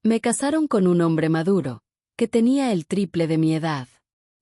Me casaron con un hombre maduro, que tenía el triple de mi edad.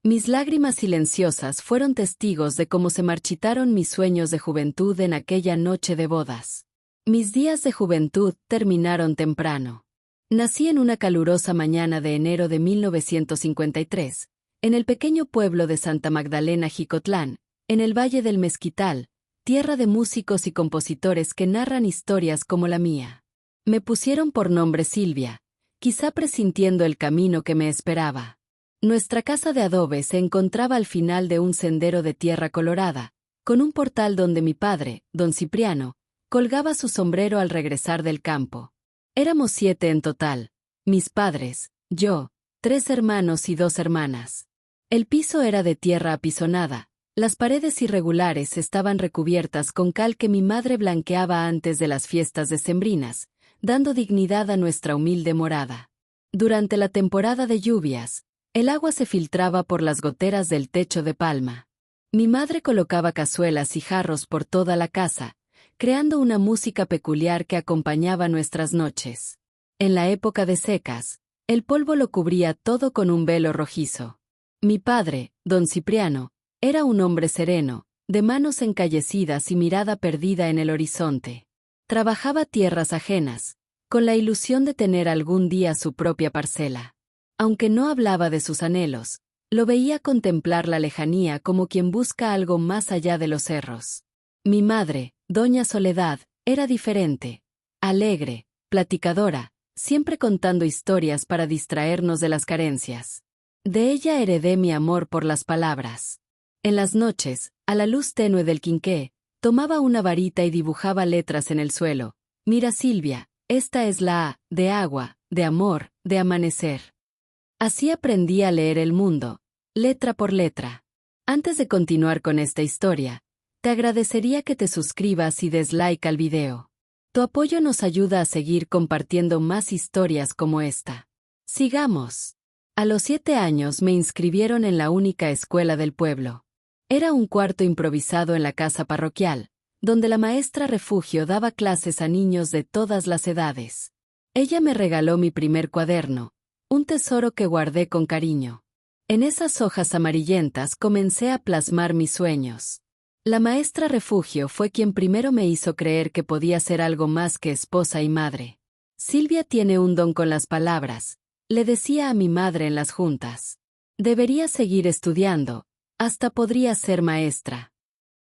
Mis lágrimas silenciosas fueron testigos de cómo se marchitaron mis sueños de juventud en aquella noche de bodas. Mis días de juventud terminaron temprano. Nací en una calurosa mañana de enero de 1953, en el pequeño pueblo de Santa Magdalena Jicotlán, en el Valle del Mezquital, tierra de músicos y compositores que narran historias como la mía. Me pusieron por nombre Silvia, quizá presintiendo el camino que me esperaba. Nuestra casa de adobe se encontraba al final de un sendero de tierra colorada, con un portal donde mi padre, don Cipriano, colgaba su sombrero al regresar del campo. Éramos 7 en total, mis padres, yo, 3 hermanos y 2 hermanas. El piso era de tierra apisonada, las paredes irregulares estaban recubiertas con cal que mi madre blanqueaba antes de las fiestas decembrinas, dando dignidad a nuestra humilde morada. Durante la temporada de lluvias, el agua se filtraba por las goteras del techo de palma. Mi madre colocaba cazuelas y jarros por toda la casa, creando una música peculiar que acompañaba nuestras noches. En la época de secas, el polvo lo cubría todo con un velo rojizo. Mi padre, don Cipriano, era un hombre sereno, de manos encallecidas y mirada perdida en el horizonte. Trabajaba tierras ajenas, con la ilusión de tener algún día su propia parcela. Aunque no hablaba de sus anhelos, lo veía contemplar la lejanía como quien busca algo más allá de los cerros. Mi madre, doña Soledad, era diferente, alegre, platicadora, siempre contando historias para distraernos de las carencias. De ella heredé mi amor por las palabras. En las noches, a la luz tenue del quinqué, tomaba una varita y dibujaba letras en el suelo. Mira, Silvia, esta es la A, de agua, de amor, de amanecer. Así aprendí a leer el mundo, letra por letra. Antes de continuar con esta historia, te agradecería que te suscribas y des like al video. Tu apoyo nos ayuda a seguir compartiendo más historias como esta. Sigamos. A los 7 años me inscribieron en la única escuela del pueblo. Era un cuarto improvisado en la casa parroquial, donde la maestra Refugio daba clases a niños de todas las edades. Ella me regaló mi primer cuaderno, un tesoro que guardé con cariño. En esas hojas amarillentas comencé a plasmar mis sueños. La maestra Refugio fue quien primero me hizo creer que podía ser algo más que esposa y madre. Silvia tiene un don con las palabras, le decía a mi madre en las juntas. Debería seguir estudiando, hasta podría ser maestra.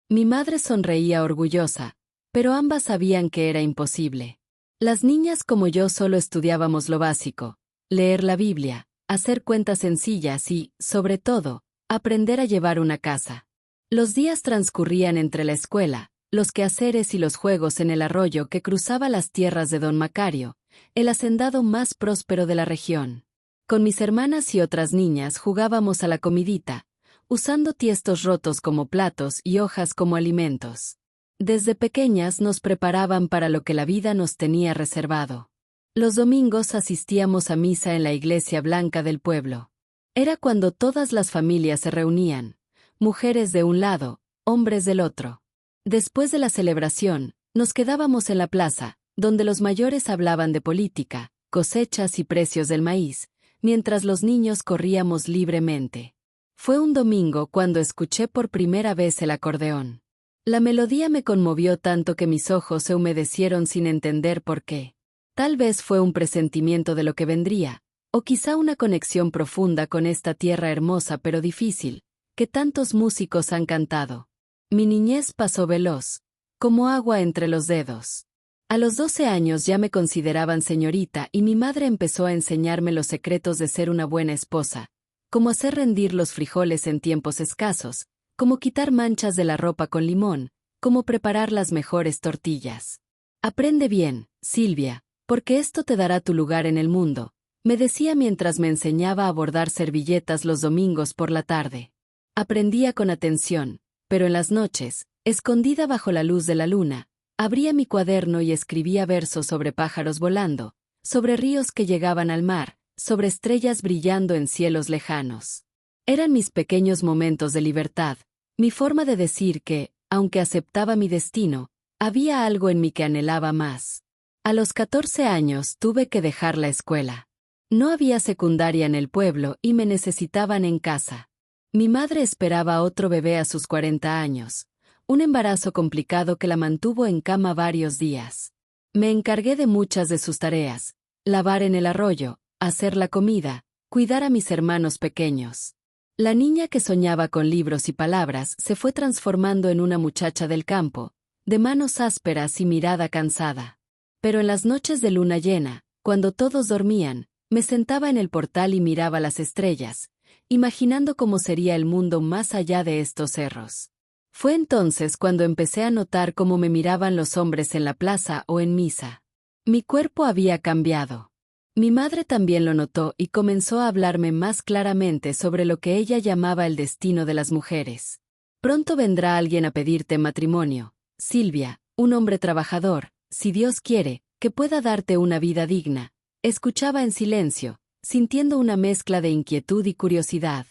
Mi madre sonreía orgullosa, pero ambas sabían que era imposible. Las niñas como yo solo estudiábamos lo básico, leer la Biblia, hacer cuentas sencillas y, sobre todo, aprender a llevar una casa. Los días transcurrían entre la escuela, los quehaceres y los juegos en el arroyo que cruzaba las tierras de don Macario, el hacendado más próspero de la región. Con mis hermanas y otras niñas jugábamos a la comidita, usando tiestos rotos como platos y hojas como alimentos. Desde pequeñas nos preparaban para lo que la vida nos tenía reservado. Los domingos asistíamos a misa en la iglesia blanca del pueblo. Era cuando todas las familias se reunían, mujeres de un lado, hombres del otro. Después de la celebración, nos quedábamos en la plaza, donde los mayores hablaban de política, cosechas y precios del maíz, mientras los niños corríamos libremente. Fue un domingo cuando escuché por primera vez el acordeón. La melodía me conmovió tanto que mis ojos se humedecieron sin entender por qué. Tal vez fue un presentimiento de lo que vendría, o quizá una conexión profunda con esta tierra hermosa pero difícil, que tantos músicos han cantado. Mi niñez pasó veloz, como agua entre los dedos. A los 12 años ya me consideraban señorita y mi madre empezó a enseñarme los secretos de ser una buena esposa, como hacer rendir los frijoles en tiempos escasos, como quitar manchas de la ropa con limón, como preparar las mejores tortillas. Aprende bien, Silvia, porque esto te dará tu lugar en el mundo, me decía mientras me enseñaba a bordar servilletas los domingos por la tarde. Aprendía con atención, pero en las noches, escondida bajo la luz de la luna, abría mi cuaderno y escribía versos sobre pájaros volando, sobre ríos que llegaban al mar, sobre estrellas brillando en cielos lejanos. Eran mis pequeños momentos de libertad, mi forma de decir que, aunque aceptaba mi destino, había algo en mí que anhelaba más. A los 14 años tuve que dejar la escuela. No había secundaria en el pueblo y me necesitaban en casa. Mi madre esperaba otro bebé a sus 40 años, un embarazo complicado que la mantuvo en cama varios días. Me encargué de muchas de sus tareas: lavar en el arroyo, hacer la comida, cuidar a mis hermanos pequeños. La niña que soñaba con libros y palabras se fue transformando en una muchacha del campo, de manos ásperas y mirada cansada. Pero en las noches de luna llena, cuando todos dormían, me sentaba en el portal y miraba las estrellas, imaginando cómo sería el mundo más allá de estos cerros. Fue entonces cuando empecé a notar cómo me miraban los hombres en la plaza o en misa. Mi cuerpo había cambiado. Mi madre también lo notó y comenzó a hablarme más claramente sobre lo que ella llamaba el destino de las mujeres. Pronto vendrá alguien a pedirte matrimonio, Silvia, un hombre trabajador, si Dios quiere, que pueda darte una vida digna. Escuchaba en silencio, sintiendo una mezcla de inquietud y curiosidad.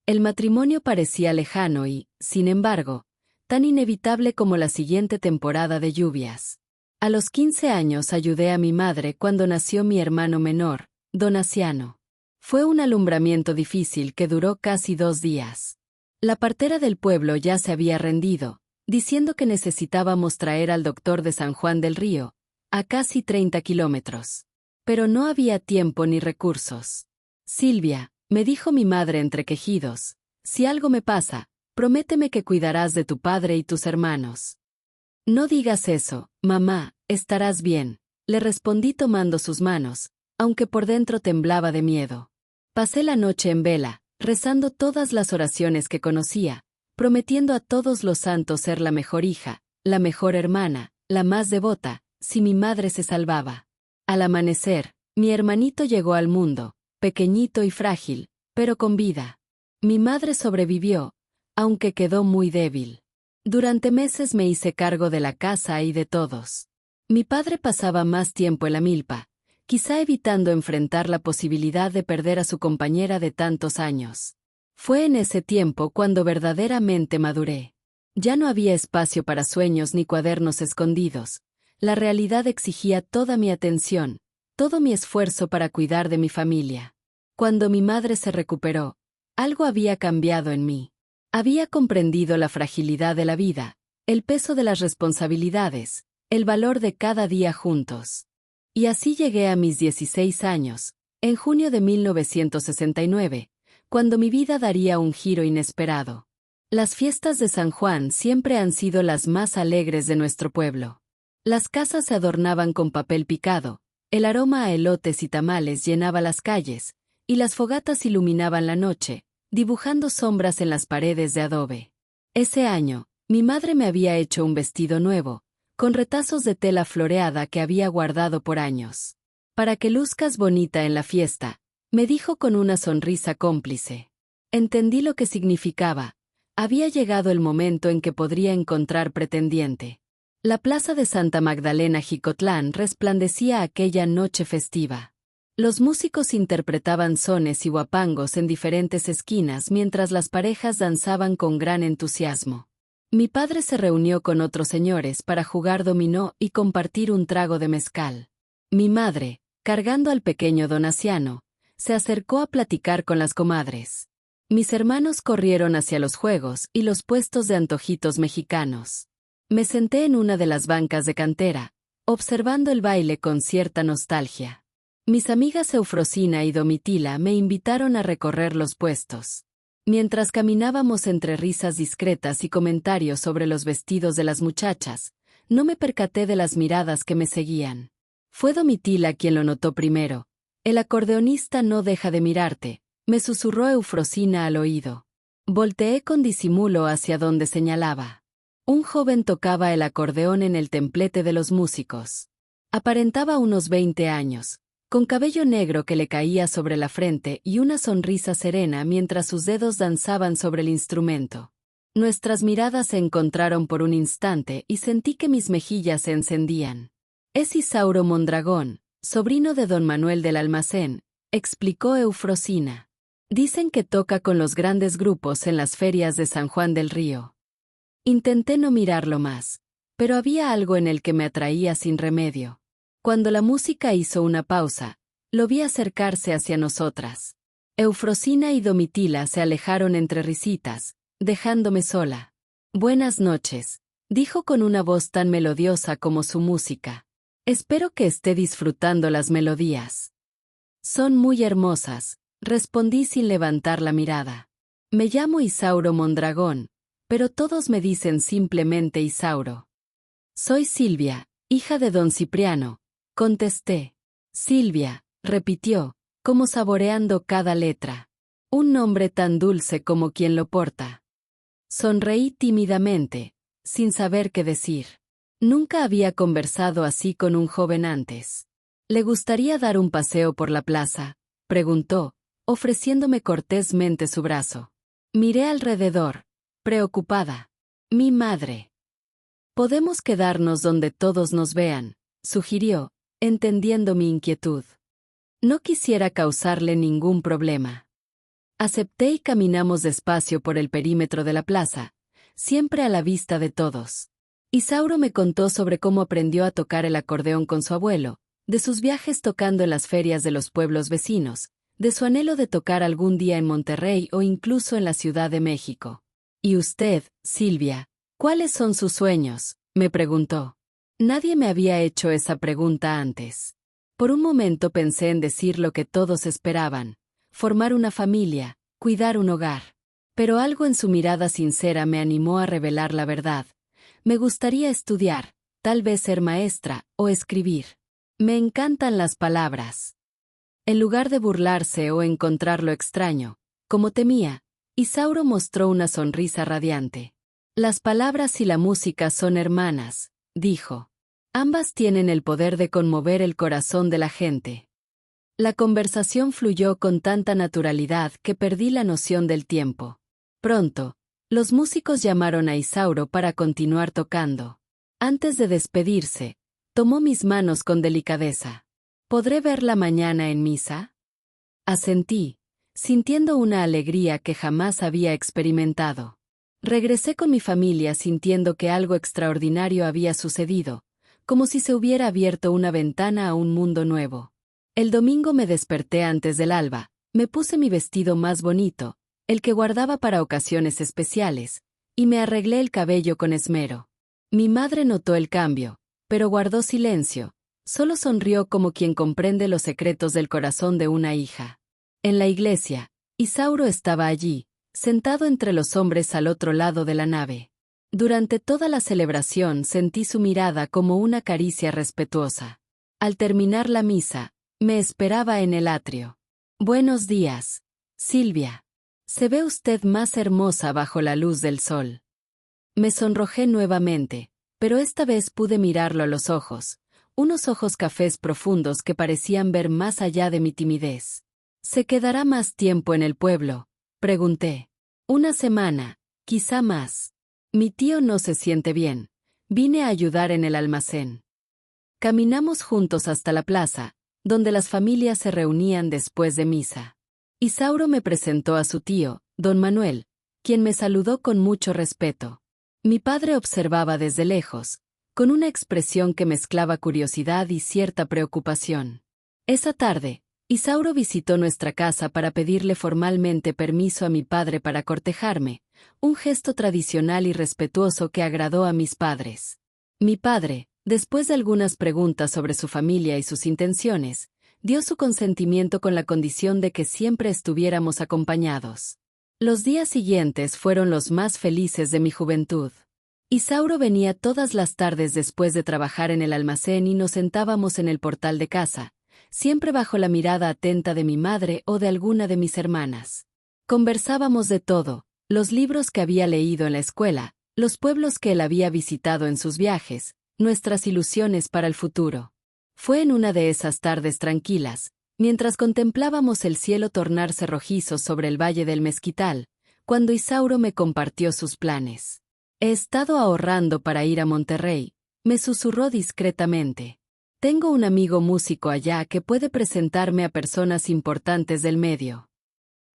El matrimonio parecía lejano y, sin embargo, tan inevitable como la siguiente temporada de lluvias. A los 15 años ayudé a mi madre cuando nació mi hermano menor, don Asiano. Fue un alumbramiento difícil que duró casi 2 días. La partera del pueblo ya se había rendido, diciendo que necesitábamos traer al doctor de San Juan del Río, a casi 30 kilómetros. Pero no había tiempo ni recursos. Silvia, me dijo mi madre entre quejidos, si algo me pasa, prométeme que cuidarás de tu padre y tus hermanos. No digas eso, mamá, estarás bien, le respondí tomando sus manos, aunque por dentro temblaba de miedo. Pasé la noche en vela, rezando todas las oraciones que conocía, prometiendo a todos los santos ser la mejor hija, la mejor hermana, la más devota, si mi madre se salvaba. Al amanecer, mi hermanito llegó al mundo, pequeñito y frágil, pero con vida. Mi madre sobrevivió, aunque quedó muy débil. Durante meses me hice cargo de la casa y de todos. Mi padre pasaba más tiempo en la milpa, quizá evitando enfrentar la posibilidad de perder a su compañera de tantos años. Fue en ese tiempo cuando verdaderamente maduré. Ya no había espacio para sueños ni cuadernos escondidos. La realidad exigía toda mi atención, todo mi esfuerzo para cuidar de mi familia. Cuando mi madre se recuperó, algo había cambiado en mí. Había comprendido la fragilidad de la vida, el peso de las responsabilidades, el valor de cada día juntos. Y así llegué a mis 16 años, en junio de 1969, cuando mi vida daría un giro inesperado. Las fiestas de San Juan siempre han sido las más alegres de nuestro pueblo. Las casas se adornaban con papel picado, el aroma a elotes y tamales llenaba las calles, y las fogatas iluminaban la noche, dibujando sombras en las paredes de adobe. Ese año, mi madre me había hecho un vestido nuevo, con retazos de tela floreada que había guardado por años. Para que luzcas bonita en la fiesta, me dijo con una sonrisa cómplice. Entendí lo que significaba. Había llegado el momento en que podría encontrar pretendiente. La plaza de Santa Magdalena Jicotlán resplandecía aquella noche festiva. Los músicos interpretaban sones y huapangos en diferentes esquinas mientras las parejas danzaban con gran entusiasmo. Mi padre se reunió con otros señores para jugar dominó y compartir un trago de mezcal. Mi madre, cargando al pequeño don Asiano, se acercó a platicar con las comadres. Mis hermanos corrieron hacia los juegos y los puestos de antojitos mexicanos. Me senté en una de las bancas de cantera, observando el baile con cierta nostalgia. Mis amigas Eufrosina y Domitila me invitaron a recorrer los puestos. Mientras caminábamos entre risas discretas y comentarios sobre los vestidos de las muchachas, no me percaté de las miradas que me seguían. Fue Domitila quien lo notó primero. El acordeonista no deja de mirarte, me susurró Eufrosina al oído. Volteé con disimulo hacia donde señalaba. Un joven tocaba el acordeón en el templete de los músicos. Aparentaba unos 20 años, con cabello negro que le caía sobre la frente y una sonrisa serena mientras sus dedos danzaban sobre el instrumento. Nuestras miradas se encontraron por un instante y sentí que mis mejillas se encendían. Es Isauro Mondragón, sobrino de don Manuel del Almacén, explicó Eufrosina. Dicen que toca con los grandes grupos en las ferias de San Juan del Río. Intenté no mirarlo más, pero había algo en el que me atraía sin remedio. Cuando la música hizo una pausa, lo vi acercarse hacia nosotras. Eufrosina y Domitila se alejaron entre risitas, dejándome sola. Buenas noches, dijo con una voz tan melodiosa como su música. Espero que esté disfrutando las melodías. Son muy hermosas, respondí sin levantar la mirada. Me llamo Isauro Mondragón, pero todos me dicen simplemente Isauro. Soy Silvia, hija de don Cipriano, contesté. Silvia, repitió, como saboreando cada letra. Un nombre tan dulce como quien lo porta. Sonreí tímidamente, sin saber qué decir. Nunca había conversado así con un joven antes. ¿Le gustaría dar un paseo por la plaza?, preguntó, ofreciéndome cortésmente su brazo. Miré alrededor, preocupada. Mi madre. Podemos quedarnos donde todos nos vean, sugirió, entendiendo mi inquietud. No quisiera causarle ningún problema. Acepté y caminamos despacio por el perímetro de la plaza, siempre a la vista de todos. Isauro me contó sobre cómo aprendió a tocar el acordeón con su abuelo, de sus viajes tocando en las ferias de los pueblos vecinos, de su anhelo de tocar algún día en Monterrey o incluso en la Ciudad de México. ¿Y usted, Silvia, cuáles son sus sueños?, me preguntó. Nadie me había hecho esa pregunta antes. Por un momento pensé en decir lo que todos esperaban, formar una familia, cuidar un hogar. Pero algo en su mirada sincera me animó a revelar la verdad. Me gustaría estudiar, tal vez ser maestra, o escribir. Me encantan las palabras. En lugar de burlarse o encontrar lo extraño, como temía, Isauro mostró una sonrisa radiante. Las palabras y la música son hermanas, dijo. Ambas tienen el poder de conmover el corazón de la gente. La conversación fluyó con tanta naturalidad que perdí la noción del tiempo. Pronto, los músicos llamaron a Isauro para continuar tocando. Antes de despedirse, tomó mis manos con delicadeza. ¿Podré verla mañana en misa? Asentí, sintiendo una alegría que jamás había experimentado. Regresé con mi familia sintiendo que algo extraordinario había sucedido, como si se hubiera abierto una ventana a un mundo nuevo. El domingo me desperté antes del alba, me puse mi vestido más bonito, el que guardaba para ocasiones especiales, y me arreglé el cabello con esmero. Mi madre notó el cambio, pero guardó silencio, solo sonrió como quien comprende los secretos del corazón de una hija. En la iglesia, Isauro estaba allí, sentado entre los hombres al otro lado de la nave. Durante toda la celebración sentí su mirada como una caricia respetuosa. Al terminar la misa, me esperaba en el atrio. Buenos días, Silvia. Se ve usted más hermosa bajo la luz del sol. Me sonrojé nuevamente, pero esta vez pude mirarlo a los ojos, unos ojos cafés profundos que parecían ver más allá de mi timidez. ¿Se quedará más tiempo en el pueblo?, pregunté. Una semana, quizá más. Mi tío no se siente bien. Vine a ayudar en el almacén. Caminamos juntos hasta la plaza, donde las familias se reunían después de misa. Isauro me presentó a su tío, don Manuel, quien me saludó con mucho respeto. Mi padre observaba desde lejos, con una expresión que mezclaba curiosidad y cierta preocupación. Esa tarde, Isauro visitó nuestra casa para pedirle formalmente permiso a mi padre para cortejarme, un gesto tradicional y respetuoso que agradó a mis padres. Mi padre, después de algunas preguntas sobre su familia y sus intenciones, dio su consentimiento con la condición de que siempre estuviéramos acompañados. Los días siguientes fueron los más felices de mi juventud. Isauro venía todas las tardes después de trabajar en el almacén y nos sentábamos en el portal de casa, siempre bajo la mirada atenta de mi madre o de alguna de mis hermanas. Conversábamos de todo, los libros que había leído en la escuela, los pueblos que él había visitado en sus viajes, nuestras ilusiones para el futuro. Fue en una de esas tardes tranquilas, mientras contemplábamos el cielo tornarse rojizo sobre el valle del Mezquital, cuando Isauro me compartió sus planes. He estado ahorrando para ir a Monterrey, me susurró discretamente. Tengo un amigo músico allá que puede presentarme a personas importantes del medio.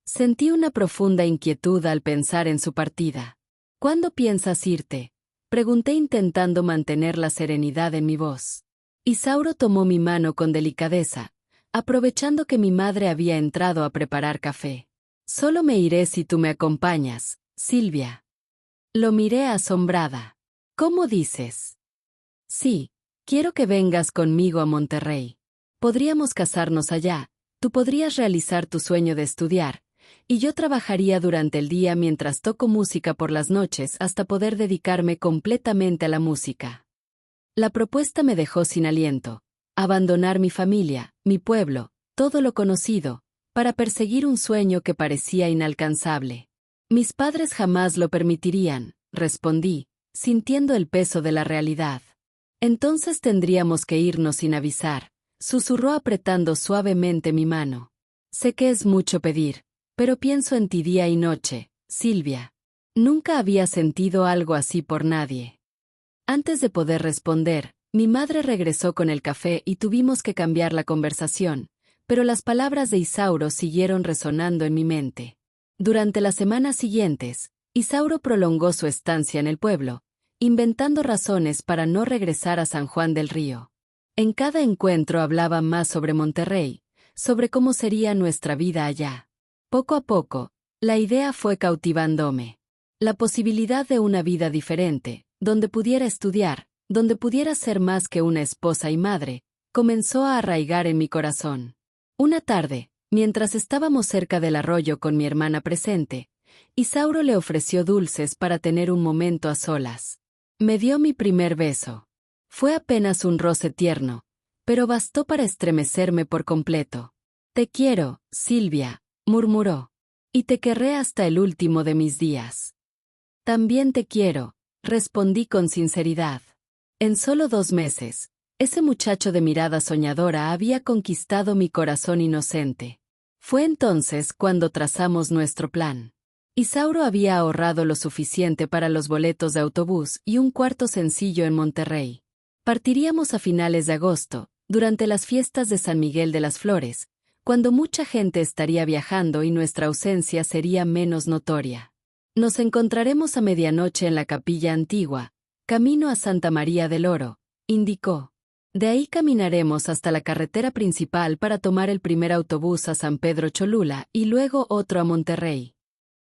Sentí una profunda inquietud al pensar en su partida. ¿Cuándo piensas irte?, pregunté intentando mantener la serenidad en mi voz. Isauro tomó mi mano con delicadeza, aprovechando que mi madre había entrado a preparar café. Solo me iré si tú me acompañas, Silvia. Lo miré asombrada. ¿Cómo dices? Sí, quiero que vengas conmigo a Monterrey. Podríamos casarnos allá, tú podrías realizar tu sueño de estudiar, y yo trabajaría durante el día mientras toco música por las noches hasta poder dedicarme completamente a la música. La propuesta me dejó sin aliento. Abandonar mi familia, mi pueblo, todo lo conocido, para perseguir un sueño que parecía inalcanzable. Mis padres jamás lo permitirían, respondí, sintiendo el peso de la realidad. Entonces tendríamos que irnos sin avisar, susurró apretando suavemente mi mano. Sé que es mucho pedir, pero pienso en ti día y noche, Silvia. Nunca había sentido algo así por nadie. Antes de poder responder, mi madre regresó con el café y tuvimos que cambiar la conversación, pero las palabras de Isauro siguieron resonando en mi mente. Durante las semanas siguientes, Isauro prolongó su estancia en el pueblo, inventando razones para no regresar a San Juan del Río. En cada encuentro hablaba más sobre Monterrey, sobre cómo sería nuestra vida allá. Poco a poco, la idea fue cautivándome. La posibilidad de una vida diferente, donde pudiera estudiar, donde pudiera ser más que una esposa y madre, comenzó a arraigar en mi corazón. Una tarde, mientras estábamos cerca del arroyo con mi hermana presente, Isauro le ofreció dulces para tener un momento a solas. Me dio mi primer beso. Fue apenas un roce tierno, pero bastó para estremecerme por completo. Te quiero, Silvia, murmuró. Y te querré hasta el último de mis días. También te quiero, respondí con sinceridad. En solo 2 meses, ese muchacho de mirada soñadora había conquistado mi corazón inocente. Fue entonces cuando trazamos nuestro plan. Isauro había ahorrado lo suficiente para los boletos de autobús y un cuarto sencillo en Monterrey. Partiríamos a finales de agosto, durante las fiestas de San Miguel de las Flores, cuando mucha gente estaría viajando y nuestra ausencia sería menos notoria. Nos encontraremos a medianoche en la Capilla Antigua, camino a Santa María del Oro, indicó. De ahí caminaremos hasta la carretera principal para tomar el primer autobús a San Pedro Cholula y luego otro a Monterrey.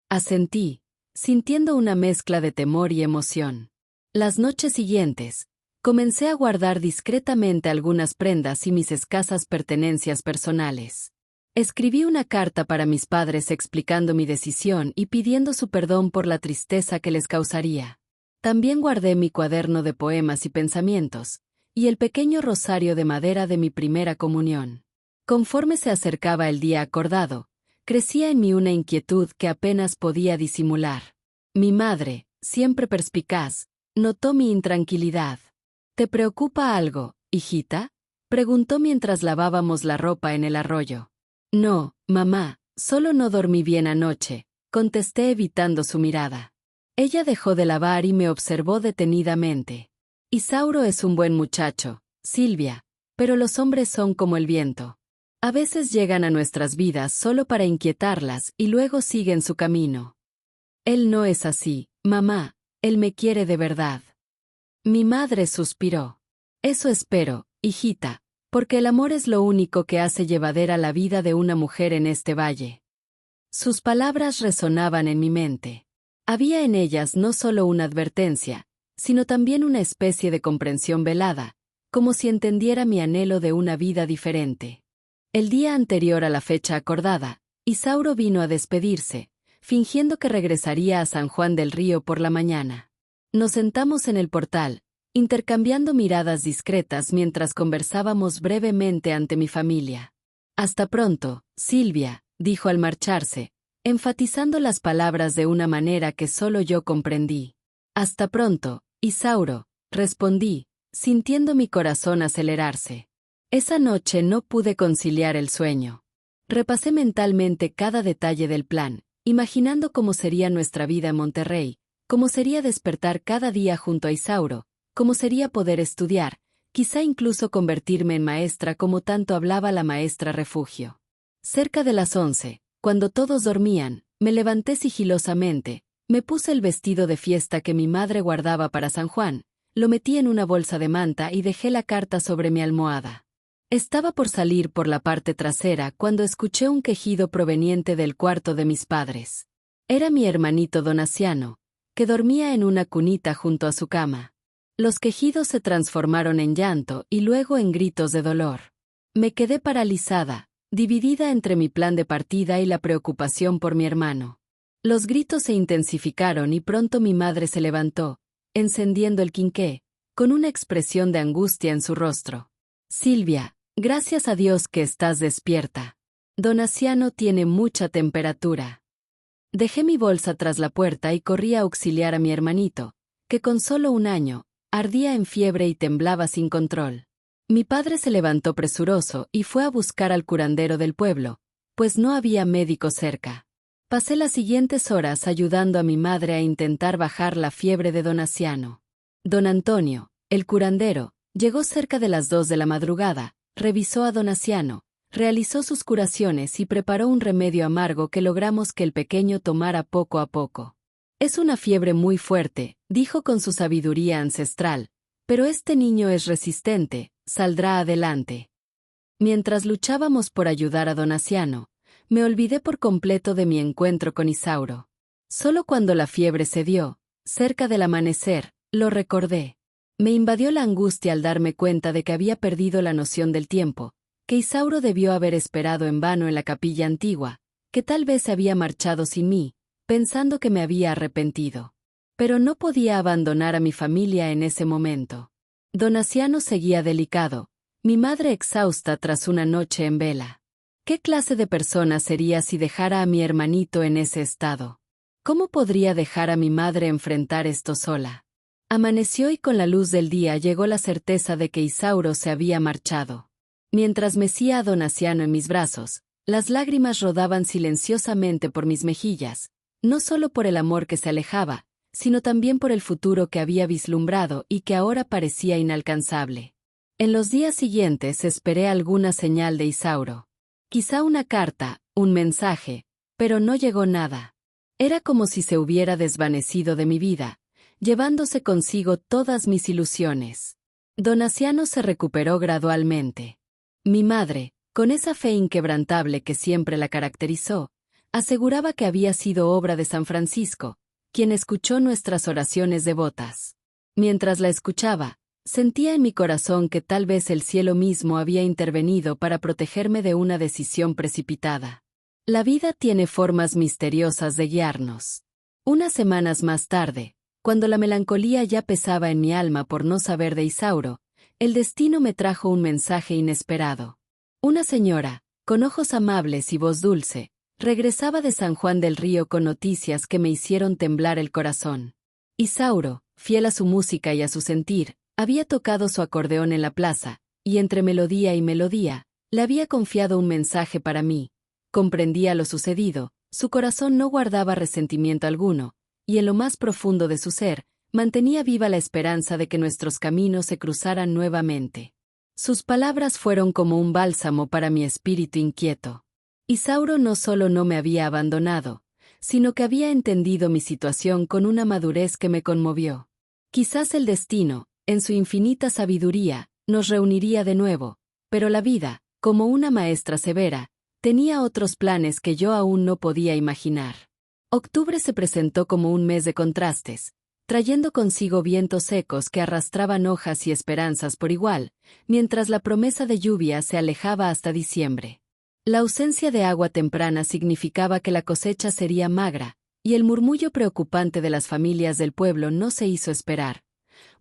Asentí, sintiendo una mezcla de temor y emoción. Las noches siguientes, comencé a guardar discretamente algunas prendas y mis escasas pertenencias personales. Escribí una carta para mis padres explicando mi decisión y pidiendo su perdón por la tristeza que les causaría. También guardé mi cuaderno de poemas y pensamientos, y el pequeño rosario de madera de mi primera comunión. Conforme se acercaba el día acordado, crecía en mí una inquietud que apenas podía disimular. Mi madre, siempre perspicaz, notó mi intranquilidad. ¿Te preocupa algo, hijita?, preguntó mientras lavábamos la ropa en el arroyo. No, mamá, solo no dormí bien anoche, contesté evitando su mirada. Ella dejó de lavar y me observó detenidamente. Isauro es un buen muchacho, Silvia, pero los hombres son como el viento. A veces llegan a nuestras vidas solo para inquietarlas y luego siguen su camino. Él no es así, mamá, él me quiere de verdad. Mi madre suspiró. Eso espero, hijita, porque el amor es lo único que hace llevadera la vida de una mujer en este valle. Sus palabras resonaban en mi mente. Había en ellas no solo una advertencia, sino también una especie de comprensión velada, como si entendiera mi anhelo de una vida diferente. El día anterior a la fecha acordada, Isauro vino a despedirse, fingiendo que regresaría a San Juan del Río por la mañana. Nos sentamos en el portal, intercambiando miradas discretas mientras conversábamos brevemente ante mi familia. Hasta pronto, Silvia, dijo al marcharse, enfatizando las palabras de una manera que solo yo comprendí. Hasta pronto, Isauro, respondí, sintiendo mi corazón acelerarse. Esa noche no pude conciliar el sueño. Repasé mentalmente cada detalle del plan, imaginando cómo sería nuestra vida en Monterrey, cómo sería despertar cada día junto a Isauro, cómo sería poder estudiar, quizá incluso convertirme en maestra como tanto hablaba la maestra Refugio. Cerca de las 11, cuando todos dormían, me levanté sigilosamente, me puse el vestido de fiesta que mi madre guardaba para San Juan, lo metí en una bolsa de manta y dejé la carta sobre mi almohada. Estaba por salir por la parte trasera cuando escuché un quejido proveniente del cuarto de mis padres. Era mi hermanito Donaciano, que dormía en una cunita junto a su cama. Los quejidos se transformaron en llanto y luego en gritos de dolor. Me quedé paralizada, dividida entre mi plan de partida y la preocupación por mi hermano. Los gritos se intensificaron y pronto mi madre se levantó, encendiendo el quinqué, con una expresión de angustia en su rostro. Silvia, gracias a Dios que estás despierta. Donaciano tiene mucha temperatura. Dejé mi bolsa tras la puerta y corrí a auxiliar a mi hermanito, que con solo 1 año, ardía en fiebre y temblaba sin control. Mi padre se levantó presuroso y fue a buscar al curandero del pueblo, pues no había médico cerca. Pasé las siguientes horas ayudando a mi madre a intentar bajar la fiebre de Donaciano. Don Antonio, el curandero, llegó cerca de las 2 de la madrugada, revisó a Donaciano, realizó sus curaciones y preparó un remedio amargo que logramos que el pequeño tomara poco a poco. Es una fiebre muy fuerte, dijo con su sabiduría ancestral, pero este niño es resistente, saldrá adelante. Mientras luchábamos por ayudar a Donaciano, me olvidé por completo de mi encuentro con Isauro. Solo cuando la fiebre cedió, cerca del amanecer, lo recordé. Me invadió la angustia al darme cuenta de que había perdido la noción del tiempo, que Isauro debió haber esperado en vano en la capilla antigua, que tal vez se había marchado sin mí, pensando que me había arrepentido. Pero no podía abandonar a mi familia en ese momento. Donaciano seguía delicado, mi madre exhausta tras una noche en vela. ¿Qué clase de persona sería si dejara a mi hermanito en ese estado? ¿Cómo podría dejar a mi madre enfrentar esto sola? Amaneció y con la luz del día llegó la certeza de que Isauro se había marchado. Mientras mecía a Donaciano en mis brazos, las lágrimas rodaban silenciosamente por mis mejillas, no solo por el amor que se alejaba, sino también por el futuro que había vislumbrado y que ahora parecía inalcanzable. En los días siguientes esperé alguna señal de Isauro. Quizá una carta, un mensaje, pero no llegó nada. Era como si se hubiera desvanecido de mi vida, llevándose consigo todas mis ilusiones. Donaciano se recuperó gradualmente. Mi madre, con esa fe inquebrantable que siempre la caracterizó, aseguraba que había sido obra de San Francisco, quien escuchó nuestras oraciones devotas. Mientras la escuchaba, sentía en mi corazón que tal vez el cielo mismo había intervenido para protegerme de una decisión precipitada. La vida tiene formas misteriosas de guiarnos. Unas semanas más tarde, cuando la melancolía ya pesaba en mi alma por no saber de Isauro, el destino me trajo un mensaje inesperado. Una señora, con ojos amables y voz dulce, regresaba de San Juan del Río con noticias que me hicieron temblar el corazón. Isauro, fiel a su música y a su sentir, había tocado su acordeón en la plaza, y entre melodía y melodía, le había confiado un mensaje para mí. Comprendía lo sucedido, su corazón no guardaba resentimiento alguno, y en lo más profundo de su ser, mantenía viva la esperanza de que nuestros caminos se cruzaran nuevamente. Sus palabras fueron como un bálsamo para mi espíritu inquieto. Isauro no solo no me había abandonado, sino que había entendido mi situación con una madurez que me conmovió. Quizás el destino, en su infinita sabiduría, nos reuniría de nuevo, pero la vida, como una maestra severa, tenía otros planes que yo aún no podía imaginar. Octubre se presentó como un mes de contrastes, trayendo consigo vientos secos que arrastraban hojas y esperanzas por igual, mientras la promesa de lluvia se alejaba hasta diciembre. La ausencia de agua temprana significaba que la cosecha sería magra, y el murmullo preocupante de las familias del pueblo no se hizo esperar.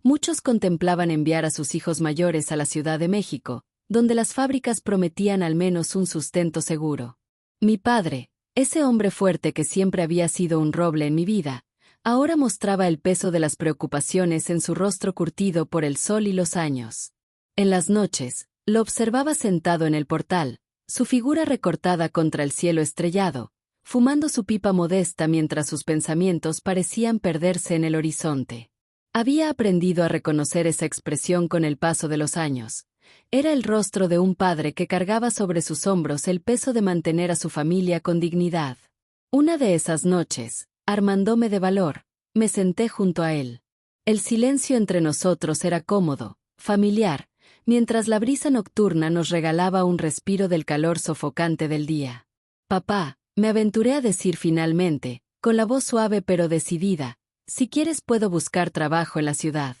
Muchos contemplaban enviar a sus hijos mayores a la Ciudad de México, donde las fábricas prometían al menos un sustento seguro. Mi padre, ese hombre fuerte que siempre había sido un roble en mi vida, ahora mostraba el peso de las preocupaciones en su rostro curtido por el sol y los años. En las noches, lo observaba sentado en el portal, su figura recortada contra el cielo estrellado, fumando su pipa modesta mientras sus pensamientos parecían perderse en el horizonte. Había aprendido a reconocer esa expresión con el paso de los años. Era el rostro de un padre que cargaba sobre sus hombros el peso de mantener a su familia con dignidad. Una de esas noches, armándome de valor, me senté junto a él. El silencio entre nosotros era cómodo, familiar, mientras la brisa nocturna nos regalaba un respiro del calor sofocante del día. Papá, me aventuré a decir finalmente, con la voz suave pero decidida, si quieres puedo buscar trabajo en la ciudad.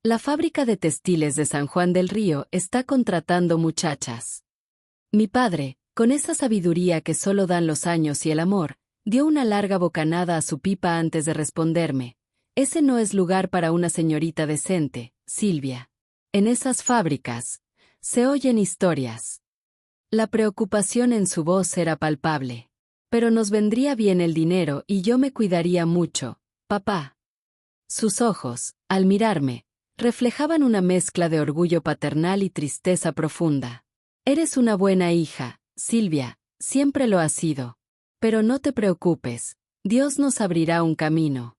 La fábrica de textiles de San Juan del Río está contratando muchachas. Mi padre, con esa sabiduría que solo dan los años y el amor, dio una larga bocanada a su pipa antes de responderme. Ese no es lugar para una señorita decente, Silvia. En esas fábricas, se oyen historias. La preocupación en su voz era palpable. Pero nos vendría bien el dinero y yo me cuidaría mucho, papá. Sus ojos, al mirarme, reflejaban una mezcla de orgullo paternal y tristeza profunda. Eres una buena hija, Silvia, siempre lo has sido. Pero no te preocupes, Dios nos abrirá un camino.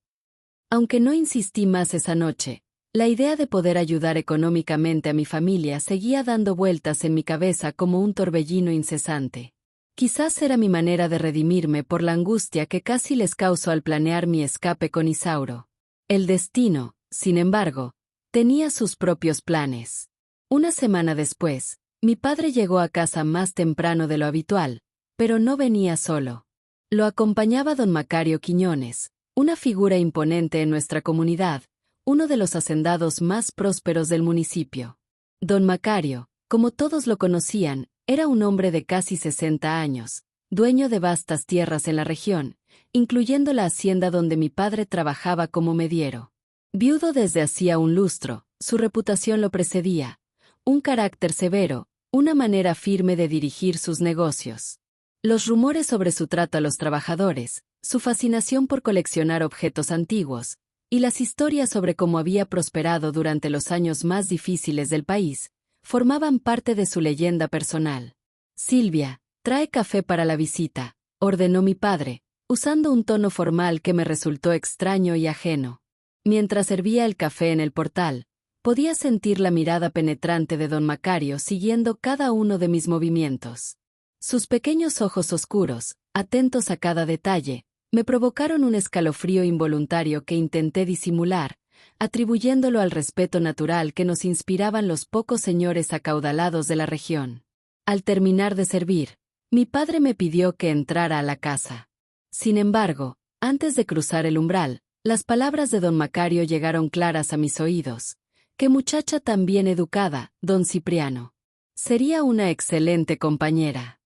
Aunque no insistí más esa noche, la idea de poder ayudar económicamente a mi familia seguía dando vueltas en mi cabeza como un torbellino incesante. Quizás era mi manera de redimirme por la angustia que casi les causó al planear mi escape con Isauro. El destino, sin embargo, tenía sus propios planes. Una semana después, mi padre llegó a casa más temprano de lo habitual, pero no venía solo. Lo acompañaba don Macario Quiñones, una figura imponente en nuestra comunidad, uno de los hacendados más prósperos del municipio. Don Macario, como todos lo conocían, era un hombre de casi 60 años, dueño de vastas tierras en la región, incluyendo la hacienda donde mi padre trabajaba como mediero. Viudo desde hacía un lustro, su reputación lo precedía, un carácter severo, una manera firme de dirigir sus negocios. Los rumores sobre su trato a los trabajadores, su fascinación por coleccionar objetos antiguos, y las historias sobre cómo había prosperado durante los años más difíciles del país, formaban parte de su leyenda personal. Silvia, trae café para la visita, ordenó mi padre, usando un tono formal que me resultó extraño y ajeno. Mientras servía el café en el portal, podía sentir la mirada penetrante de don Macario siguiendo cada uno de mis movimientos. Sus pequeños ojos oscuros, atentos a cada detalle, me provocaron un escalofrío involuntario que intenté disimular, atribuyéndolo al respeto natural que nos inspiraban los pocos señores acaudalados de la región. Al terminar de servir, mi padre me pidió que entrara a la casa. Sin embargo, antes de cruzar el umbral, las palabras de don Macario llegaron claras a mis oídos. ¡Qué muchacha tan bien educada, don Cipriano! Sería una excelente compañera.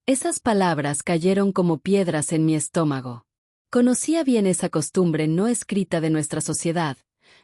Esas palabras cayeron como piedras en mi estómago. Conocía bien esa costumbre no escrita de nuestra sociedad,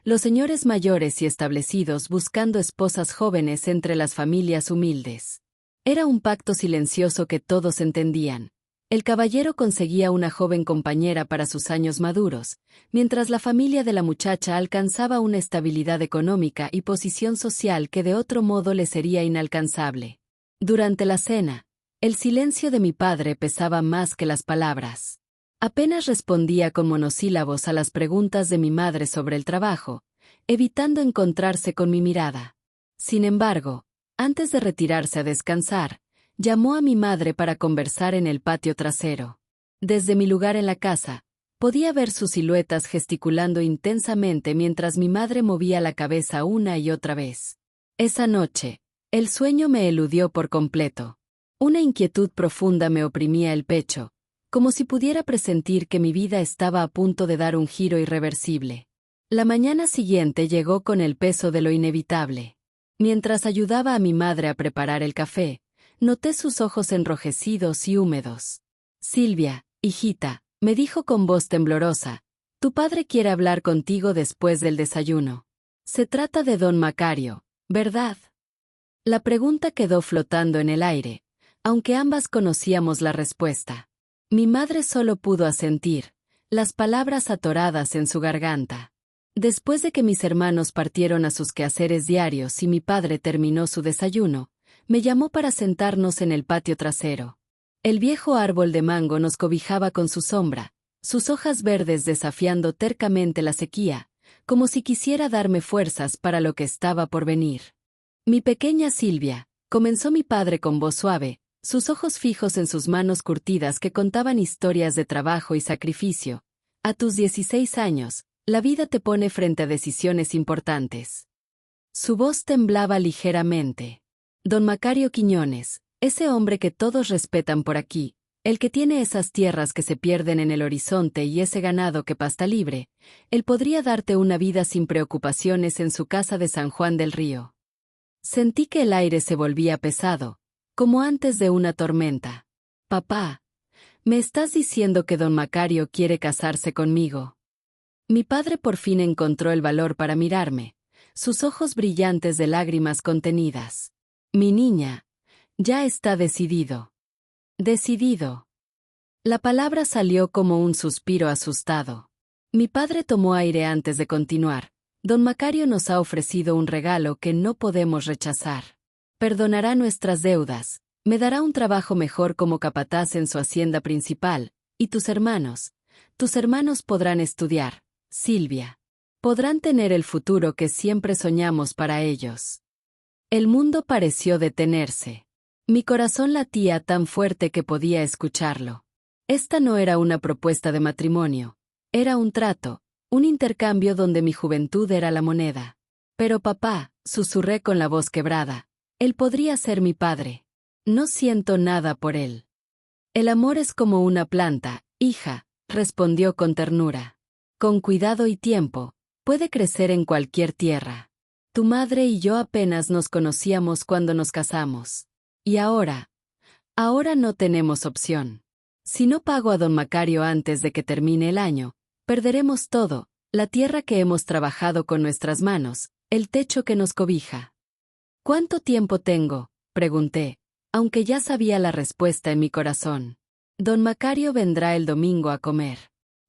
los señores mayores y establecidos buscando esposas jóvenes entre las familias humildes. Era un pacto silencioso que todos entendían. El caballero conseguía una joven compañera para sus años maduros, mientras la familia de la muchacha alcanzaba una estabilidad económica y posición social que de otro modo le sería inalcanzable. Durante la cena, el silencio de mi padre pesaba más que las palabras. Apenas respondía con monosílabos a las preguntas de mi madre sobre el trabajo, evitando encontrarse con mi mirada. Sin embargo, antes de retirarse a descansar, llamó a mi madre para conversar en el patio trasero. Desde mi lugar en la casa, podía ver sus siluetas gesticulando intensamente mientras mi madre movía la cabeza una y otra vez. Esa noche, el sueño me eludió por completo. Una inquietud profunda me oprimía el pecho, como si pudiera presentir que mi vida estaba a punto de dar un giro irreversible. La mañana siguiente llegó con el peso de lo inevitable. Mientras ayudaba a mi madre a preparar el café, noté sus ojos enrojecidos y húmedos. Silvia, hijita, me dijo con voz temblorosa, tu padre quiere hablar contigo después del desayuno. Se trata de don Macario, ¿verdad? La pregunta quedó flotando en el aire, aunque ambas conocíamos la respuesta. Mi madre solo pudo asentir, las palabras atoradas en su garganta. Después de que mis hermanos partieron a sus quehaceres diarios y mi padre terminó su desayuno, me llamó para sentarnos en el patio trasero. El viejo árbol de mango nos cobijaba con su sombra, sus hojas verdes desafiando tercamente la sequía, como si quisiera darme fuerzas para lo que estaba por venir. Mi pequeña Silvia, comenzó mi padre con voz suave, sus ojos fijos en sus manos curtidas que contaban historias de trabajo y sacrificio. A tus 16 años, La vida te pone frente a decisiones importantes. Su voz temblaba ligeramente. Don Macario Quiñones, ese hombre que todos respetan por aquí, el que tiene esas tierras que se pierden en el horizonte y ese ganado que pasta libre, él podría darte una vida sin preocupaciones en su casa de San Juan del Río. Sentí que el aire se volvía pesado, como antes de una tormenta. Papá, ¿me estás diciendo que don Macario quiere casarse conmigo? Mi padre por fin encontró el valor para mirarme, sus ojos brillantes de lágrimas contenidas. Mi niña, ya está decidido. Decidido. La palabra salió como un suspiro asustado. Mi padre tomó aire antes de continuar. Don Macario nos ha ofrecido un regalo que no podemos rechazar. Perdonará nuestras deudas, me dará un trabajo mejor como capataz en su hacienda principal, y tus hermanos podrán estudiar, Silvia. Podrán tener el futuro que siempre soñamos para ellos. El mundo pareció detenerse. Mi corazón latía tan fuerte que podía escucharlo. Esta no era una propuesta de matrimonio, era un trato, un intercambio donde mi juventud era la moneda. Pero papá, susurré con la voz quebrada, él podría ser mi padre. No siento nada por él. El amor es como una planta, hija, respondió con ternura. Con cuidado y tiempo, puede crecer en cualquier tierra. Tu madre y yo apenas nos conocíamos cuando nos casamos. Y ahora no tenemos opción. Si no pago a don Macario antes de que termine el año, perderemos todo, la tierra que hemos trabajado con nuestras manos, el techo que nos cobija. ¿Cuánto tiempo tengo?, pregunté, aunque ya sabía la respuesta en mi corazón. Don Macario vendrá el domingo a comer.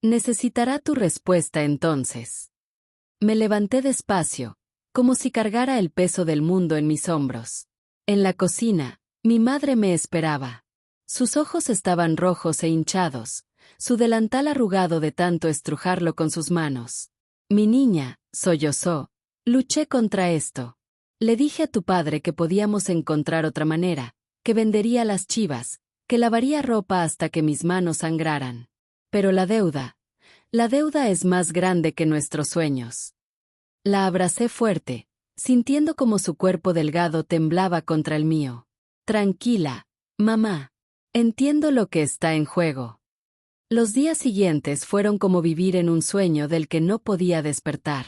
Necesitará tu respuesta entonces. Me levanté despacio, como si cargara el peso del mundo en mis hombros. En la cocina, mi madre me esperaba. Sus ojos estaban rojos e hinchados, su delantal arrugado de tanto estrujarlo con sus manos. Mi niña, sollozó, luché contra esto. Le dije a tu padre que podíamos encontrar otra manera, que vendería las chivas, que lavaría ropa hasta que mis manos sangraran. Pero la deuda es más grande que nuestros sueños. La abracé fuerte, sintiendo como su cuerpo delgado temblaba contra el mío. Tranquila, mamá. Entiendo lo que está en juego. Los días siguientes fueron como vivir en un sueño del que no podía despertar.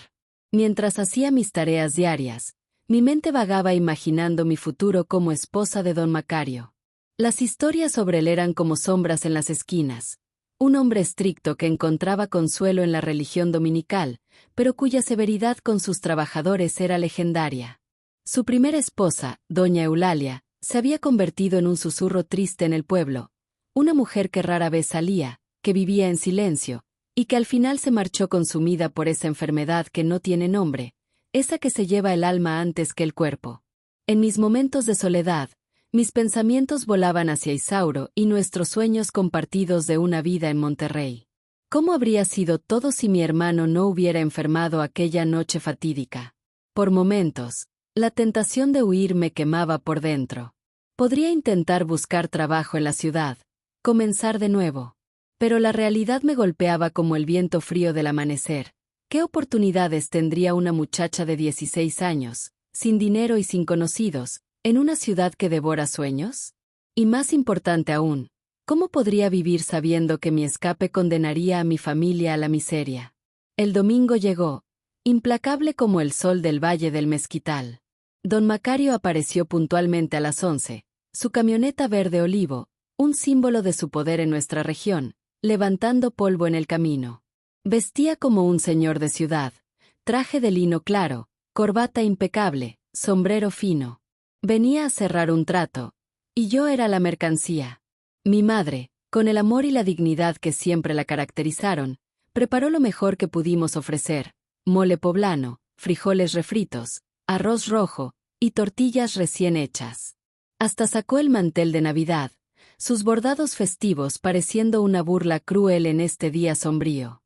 Mientras hacía mis tareas diarias, mi mente vagaba imaginando mi futuro como esposa de don Macario. Las historias sobre él eran como sombras en las esquinas. Un hombre estricto que encontraba consuelo en la religión dominical, pero cuya severidad con sus trabajadores era legendaria. Su primera esposa, doña Eulalia, se había convertido en un susurro triste en el pueblo, una mujer que rara vez salía, que vivía en silencio, y que al final se marchó consumida por esa enfermedad que no tiene nombre, esa que se lleva el alma antes que el cuerpo. En mis momentos de soledad, mis pensamientos volaban hacia Isauro y nuestros sueños compartidos de una vida en Monterrey. ¿Cómo habría sido todo si mi hermano no hubiera enfermado aquella noche fatídica? Por momentos, la tentación de huir me quemaba por dentro. Podría intentar buscar trabajo en la ciudad, comenzar de nuevo. Pero la realidad me golpeaba como el viento frío del amanecer. ¿Qué oportunidades tendría una muchacha de 16 años, sin dinero y sin conocidos, en una ciudad que devora sueños? Y más importante aún, ¿cómo podría vivir sabiendo que mi escape condenaría a mi familia a la miseria? El domingo llegó, implacable como el sol del Valle del Mezquital. Don Macario apareció puntualmente a las 11, su camioneta verde olivo, un símbolo de su poder en nuestra región, levantando polvo en el camino. Vestía como un señor de ciudad, traje de lino claro, corbata impecable, sombrero fino. Venía a cerrar un trato, y yo era la mercancía. Mi madre, con el amor y la dignidad que siempre la caracterizaron, preparó lo mejor que pudimos ofrecer: mole poblano, frijoles refritos, arroz rojo y tortillas recién hechas. Hasta sacó el mantel de Navidad, sus bordados festivos pareciendo una burla cruel en este día sombrío.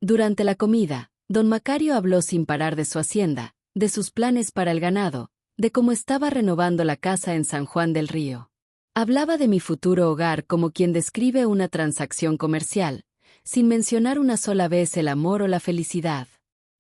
Durante la comida, don Macario habló sin parar de su hacienda, de sus planes para el ganado, de cómo estaba renovando la casa en San Juan del Río. Hablaba de mi futuro hogar como quien describe una transacción comercial, sin mencionar una sola vez el amor o la felicidad.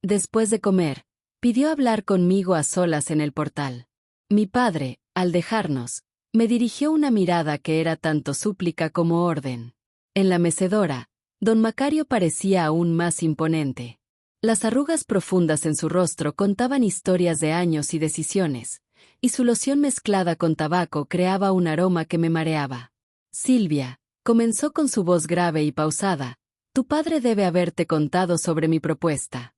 Después de comer, pidió hablar conmigo a solas en el portal. Mi padre, al dejarnos, me dirigió una mirada que era tanto súplica como orden. En la mecedora, don Macario parecía aún más imponente. Las arrugas profundas en su rostro contaban historias de años y decisiones, y su loción mezclada con tabaco creaba un aroma que me mareaba. Silvia, comenzó con su voz grave y pausada, tu padre debe haberte contado sobre mi propuesta.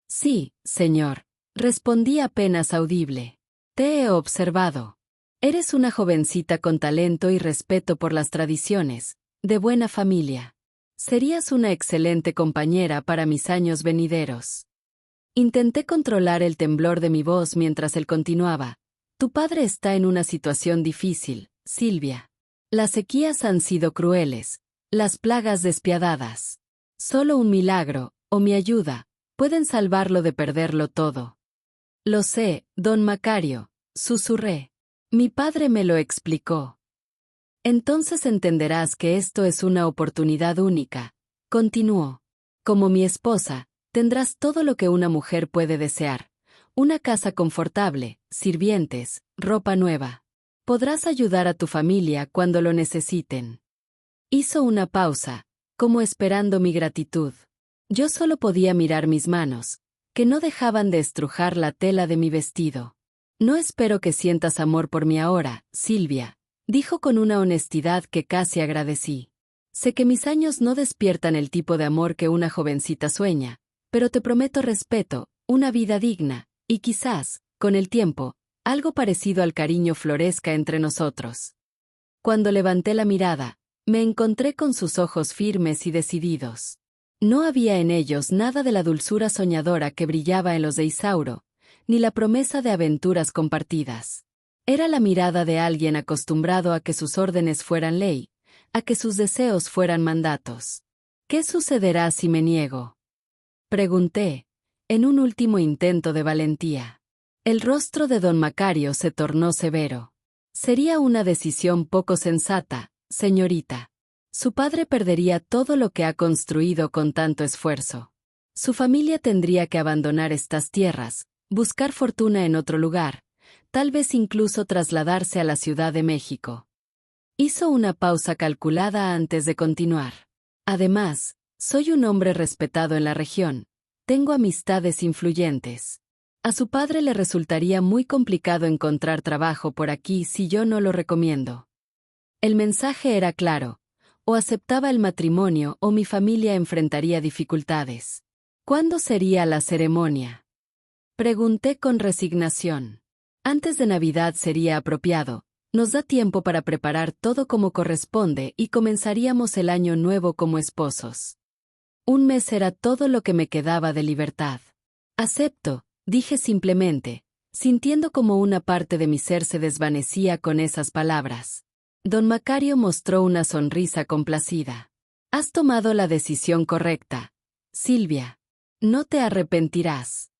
Sí, señor, respondí apenas audible. Te he observado. Eres una jovencita con talento y respeto por las tradiciones, de buena familia. Serías una excelente compañera para mis años venideros. Intenté controlar el temblor de mi voz mientras él continuaba. Tu padre está en una situación difícil, Silvia. Las sequías han sido crueles, las plagas despiadadas. Solo un milagro, o mi ayuda, pueden salvarlo de perderlo todo. Lo sé, don Macario, susurré. Mi padre me lo explicó. Entonces entenderás que esto es una oportunidad única, continuó. Como mi esposa, tendrás todo lo que una mujer puede desear. Una casa confortable, sirvientes, ropa nueva. Podrás ayudar a tu familia cuando lo necesiten. Hizo una pausa, como esperando mi gratitud. Yo solo podía mirar mis manos, que no dejaban de estrujar la tela de mi vestido. No espero que sientas amor por mí ahora, Silvia, dijo con una honestidad que casi agradecí. Sé que mis años no despiertan el tipo de amor que una jovencita sueña, pero te prometo respeto, una vida digna, y quizás, con el tiempo, algo parecido al cariño florezca entre nosotros. Cuando levanté la mirada, me encontré con sus ojos firmes y decididos. No había en ellos nada de la dulzura soñadora que brillaba en los de Isauro, ni la promesa de aventuras compartidas. Era la mirada de alguien acostumbrado a que sus órdenes fueran ley, a que sus deseos fueran mandatos. ¿Qué sucederá si me niego? Pregunté, en un último intento de valentía. El rostro de don Macario se tornó severo. Sería una decisión poco sensata, señorita. Su padre perdería todo lo que ha construido con tanto esfuerzo. Su familia tendría que abandonar estas tierras, buscar fortuna en otro lugar, tal vez incluso trasladarse a la Ciudad de México. Hizo una pausa calculada antes de continuar. Además, soy un hombre respetado en la región, tengo amistades influyentes. A su padre le resultaría muy complicado encontrar trabajo por aquí si yo no lo recomiendo. El mensaje era claro. O aceptaba el matrimonio o mi familia enfrentaría dificultades. ¿Cuándo sería la ceremonia? Pregunté con resignación. Antes de Navidad sería apropiado. Nos da tiempo para preparar todo como corresponde y comenzaríamos el año nuevo como esposos. Un mes era todo lo que me quedaba de libertad. Acepto, dije simplemente, sintiendo como una parte de mi ser se desvanecía con esas palabras. Don Macario mostró una sonrisa complacida. Has tomado la decisión correcta, Silvia. No te arrepentirás.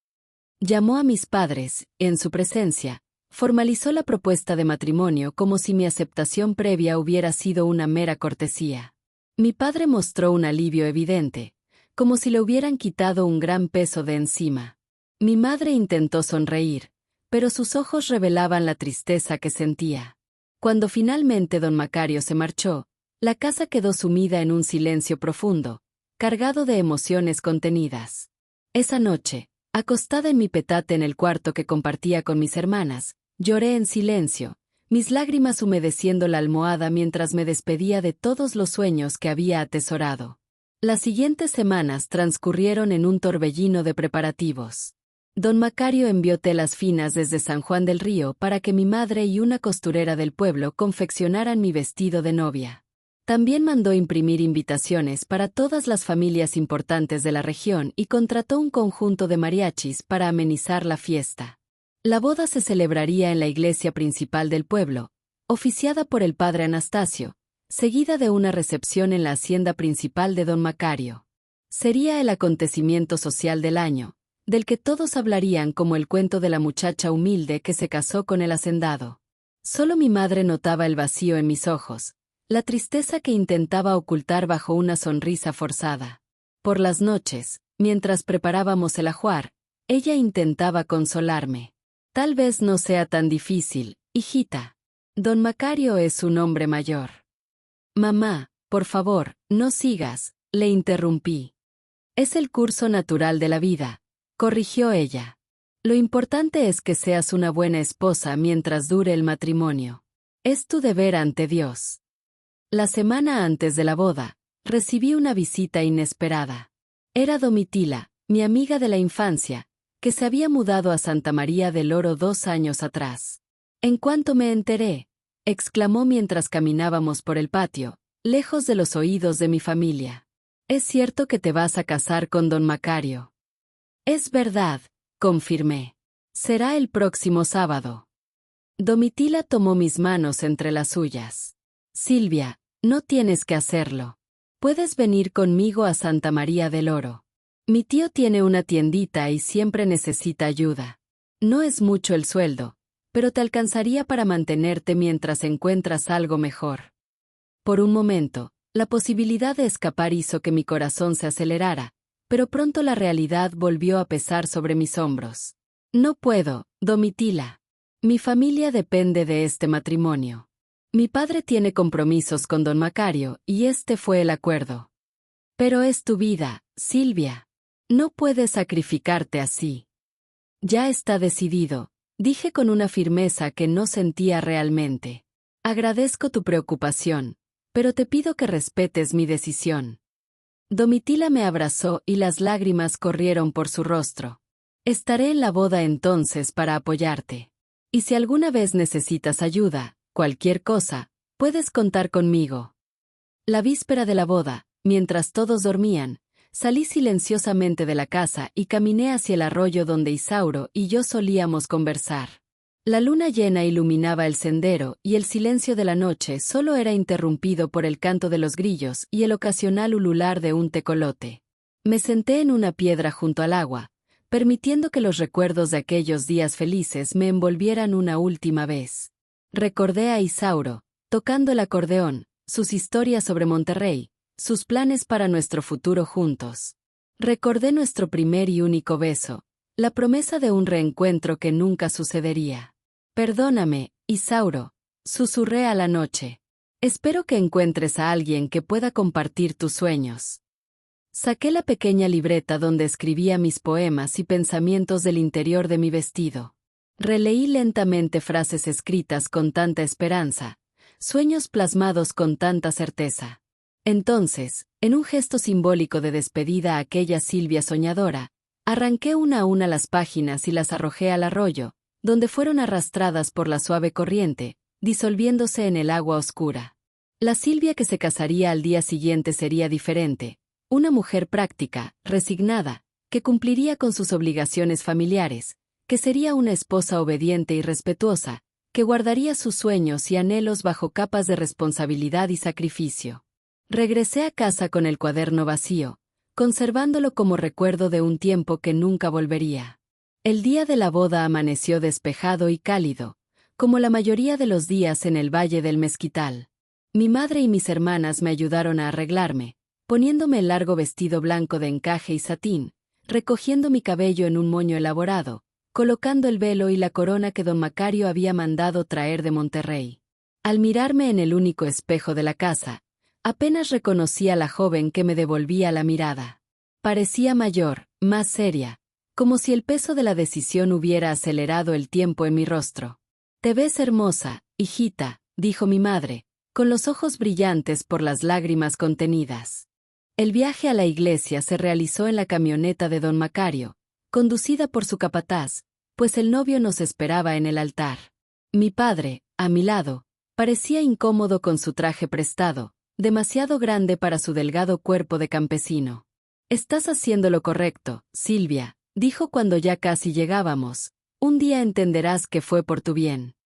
Llamó a mis padres, en su presencia, formalizó la propuesta de matrimonio como si mi aceptación previa hubiera sido una mera cortesía. Mi padre mostró un alivio evidente, como si le hubieran quitado un gran peso de encima. Mi madre intentó sonreír, pero sus ojos revelaban la tristeza que sentía. Cuando finalmente don Macario se marchó, la casa quedó sumida en un silencio profundo, cargado de emociones contenidas. Esa noche, acostada en mi petate en el cuarto que compartía con mis hermanas, lloré en silencio, mis lágrimas humedeciendo la almohada mientras me despedía de todos los sueños que había atesorado. Las siguientes semanas transcurrieron en un torbellino de preparativos. Don Macario envió telas finas desde San Juan del Río para que mi madre y una costurera del pueblo confeccionaran mi vestido de novia. También mandó imprimir invitaciones para todas las familias importantes de la región y contrató un conjunto de mariachis para amenizar la fiesta. La boda se celebraría en la iglesia principal del pueblo, oficiada por el padre Anastasio, seguida de una recepción en la hacienda principal de don Macario. Sería el acontecimiento social del año, del que todos hablarían como el cuento de la muchacha humilde que se casó con el hacendado. Solo mi madre notaba el vacío en mis ojos, la tristeza que intentaba ocultar bajo una sonrisa forzada. Por las noches, mientras preparábamos el ajuar, ella intentaba consolarme. Tal vez no sea tan difícil, hijita. Don Macario es un hombre mayor. Mamá, por favor, no sigas, le interrumpí. Es el curso natural de la vida, corrigió ella. Lo importante es que seas una buena esposa mientras dure el matrimonio. Es tu deber ante Dios. La semana antes de la boda, recibí una visita inesperada. Era Domitila, mi amiga de la infancia, que se había mudado a Santa María del Oro 2 años atrás. En cuanto me enteré, exclamó mientras caminábamos por el patio, lejos de los oídos de mi familia. ¿Es cierto que te vas a casar con don Macario? Es verdad, confirmé. Será el próximo sábado. Domitila tomó mis manos entre las suyas. Silvia, no tienes que hacerlo. Puedes venir conmigo a Santa María del Oro. Mi tío tiene una tiendita y siempre necesita ayuda. No es mucho el sueldo, pero te alcanzaría para mantenerte mientras encuentras algo mejor. Por un momento, la posibilidad de escapar hizo que mi corazón se acelerara, pero pronto la realidad volvió a pesar sobre mis hombros. No puedo, Domitila. Mi familia depende de este matrimonio. Mi padre tiene compromisos con don Macario y este fue el acuerdo. Pero es tu vida, Silvia. No puedes sacrificarte así. Ya está decidido, dije con una firmeza que no sentía realmente. Agradezco tu preocupación, pero te pido que respetes mi decisión. Domitila me abrazó y las lágrimas corrieron por su rostro. Estaré en la boda entonces para apoyarte. Y si alguna vez necesitas ayuda, cualquier cosa, puedes contar conmigo. La víspera de la boda, mientras todos dormían, salí silenciosamente de la casa y caminé hacia el arroyo donde Isauro y yo solíamos conversar. La luna llena iluminaba el sendero y el silencio de la noche solo era interrumpido por el canto de los grillos y el ocasional ulular de un tecolote. Me senté en una piedra junto al agua, permitiendo que los recuerdos de aquellos días felices me envolvieran una última vez. Recordé a Isauro, tocando el acordeón, sus historias sobre Monterrey, sus planes para nuestro futuro juntos. Recordé nuestro primer y único beso, la promesa de un reencuentro que nunca sucedería. Perdóname, Isauro, susurré a la noche. Espero que encuentres a alguien que pueda compartir tus sueños. Saqué la pequeña libreta donde escribía mis poemas y pensamientos del interior de mi vestido. Releí lentamente frases escritas con tanta esperanza, sueños plasmados con tanta certeza. Entonces, en un gesto simbólico de despedida a aquella Silvia soñadora, arranqué una a una las páginas y las arrojé al arroyo, donde fueron arrastradas por la suave corriente, disolviéndose en el agua oscura. La Silvia que se casaría al día siguiente sería diferente, una mujer práctica, resignada, que cumpliría con sus obligaciones familiares, que sería una esposa obediente y respetuosa, que guardaría sus sueños y anhelos bajo capas de responsabilidad y sacrificio. Regresé a casa con el cuaderno vacío, conservándolo como recuerdo de un tiempo que nunca volvería. El día de la boda amaneció despejado y cálido, como la mayoría de los días en el Valle del Mezquital. Mi madre y mis hermanas me ayudaron a arreglarme, poniéndome el largo vestido blanco de encaje y satín, recogiendo mi cabello en un moño elaborado, colocando el velo y la corona que don Macario había mandado traer de Monterrey. Al mirarme en el único espejo de la casa, apenas reconocí a la joven que me devolvía la mirada. Parecía mayor, más seria, como si el peso de la decisión hubiera acelerado el tiempo en mi rostro. «Te ves hermosa, hijita», dijo mi madre, con los ojos brillantes por las lágrimas contenidas. El viaje a la iglesia se realizó en la camioneta de don Macario, conducida por su capataz, pues el novio nos esperaba en el altar. Mi padre, a mi lado, parecía incómodo con su traje prestado, demasiado grande para su delgado cuerpo de campesino. «Estás haciendo lo correcto, Silvia», dijo cuando ya casi llegábamos. «Un día entenderás que fue por tu bien».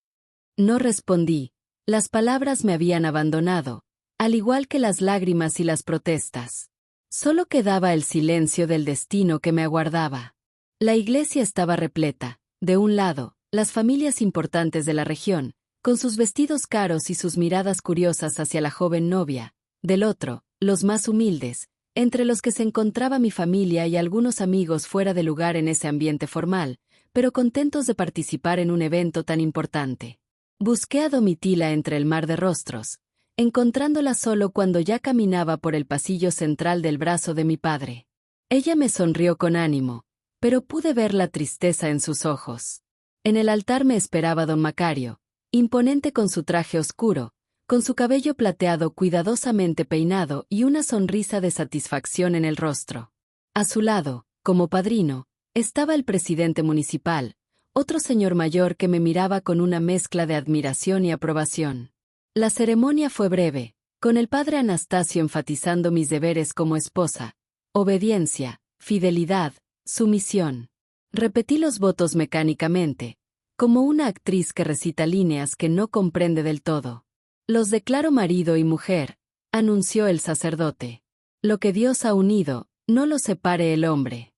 No respondí. Las palabras me habían abandonado, al igual que las lágrimas y las protestas. Solo quedaba el silencio del destino que me aguardaba. La iglesia estaba repleta. De un lado, las familias importantes de la región, con sus vestidos caros y sus miradas curiosas hacia la joven novia. Del otro, los más humildes, entre los que se encontraba mi familia y algunos amigos fuera de lugar en ese ambiente formal, pero contentos de participar en un evento tan importante. Busqué a Domitila entre el mar de rostros, encontrándola solo cuando ya caminaba por el pasillo central del brazo de mi padre. Ella me sonrió con ánimo, pero pude ver la tristeza en sus ojos. En el altar me esperaba don Macario, imponente con su traje oscuro, con su cabello plateado cuidadosamente peinado y una sonrisa de satisfacción en el rostro. A su lado, como padrino, estaba el presidente municipal, otro señor mayor que me miraba con una mezcla de admiración y aprobación. La ceremonia fue breve, con el padre Anastasio enfatizando mis deberes como esposa: obediencia, fidelidad, sumisión. Repetí los votos mecánicamente, como una actriz que recita líneas que no comprende del todo. Los declaro marido y mujer, anunció el sacerdote. Lo que Dios ha unido, no lo separe el hombre.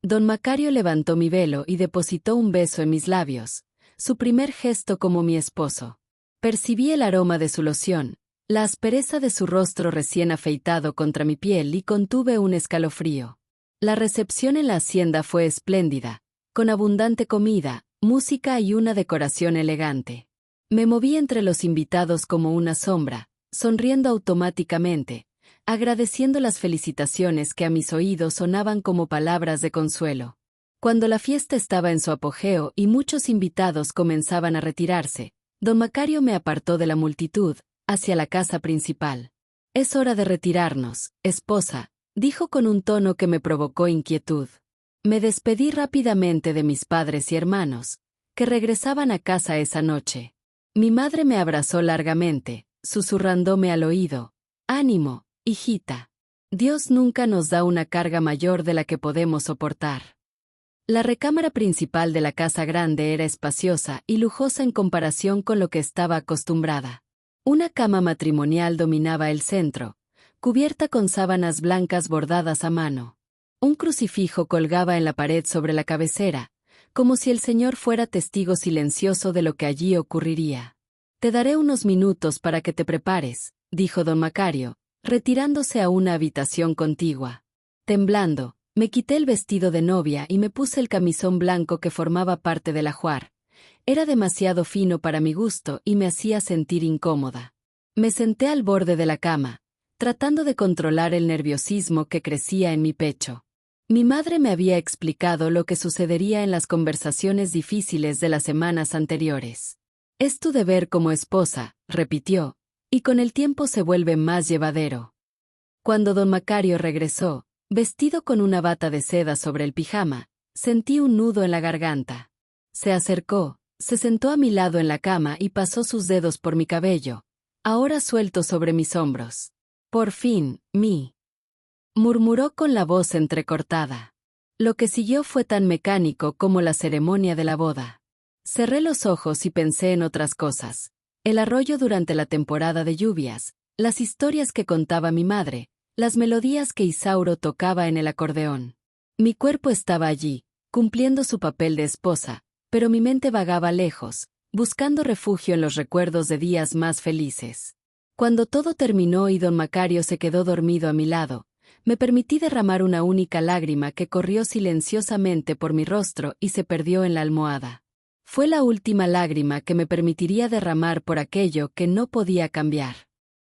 Don Macario levantó mi velo y depositó un beso en mis labios, su primer gesto como mi esposo. Percibí el aroma de su loción, la aspereza de su rostro recién afeitado contra mi piel y contuve un escalofrío. La recepción en la hacienda fue espléndida, con abundante comida, música y una decoración elegante. Me moví entre los invitados como una sombra, sonriendo automáticamente, agradeciendo las felicitaciones que a mis oídos sonaban como palabras de consuelo. Cuando la fiesta estaba en su apogeo y muchos invitados comenzaban a retirarse, don Macario me apartó de la multitud, hacia la casa principal. «Es hora de retirarnos, esposa», dijo con un tono que me provocó inquietud. Me despedí rápidamente de mis padres y hermanos, que regresaban a casa esa noche. Mi madre me abrazó largamente, susurrándome al oído: «Ánimo, hijita. Dios nunca nos da una carga mayor de la que podemos soportar». La recámara principal de la casa grande era espaciosa y lujosa en comparación con lo que estaba acostumbrada. Una cama matrimonial dominaba el centro, cubierta con sábanas blancas bordadas a mano. Un crucifijo colgaba en la pared sobre la cabecera, como si el Señor fuera testigo silencioso de lo que allí ocurriría. «Te daré unos minutos para que te prepares», dijo don Macario, retirándose a una habitación contigua. Temblando, me quité el vestido de novia y me puse el camisón blanco que formaba parte del ajuar. Era demasiado fino para mi gusto y me hacía sentir incómoda. Me senté al borde de la cama, tratando de controlar el nerviosismo que crecía en mi pecho. Mi madre me había explicado lo que sucedería en las conversaciones difíciles de las semanas anteriores. «Es tu deber como esposa», repitió, «y con el tiempo se vuelve más llevadero». Cuando don Macario regresó, vestido con una bata de seda sobre el pijama, sentí un nudo en la garganta. Se acercó, se sentó a mi lado en la cama y pasó sus dedos por mi cabello, ahora suelto sobre mis hombros. «Por fin, murmuró con la voz entrecortada. Lo que siguió fue tan mecánico como la ceremonia de la boda. Cerré los ojos y pensé en otras cosas: el arroyo durante la temporada de lluvias, las historias que contaba mi madre, las melodías que Isauro tocaba en el acordeón. Mi cuerpo estaba allí, cumpliendo su papel de esposa, pero mi mente vagaba lejos, buscando refugio en los recuerdos de días más felices. Cuando todo terminó y don Macario se quedó dormido a mi lado, me permití derramar una única lágrima que corrió silenciosamente por mi rostro y se perdió en la almohada. Fue la última lágrima que me permitiría derramar por aquello que no podía cambiar.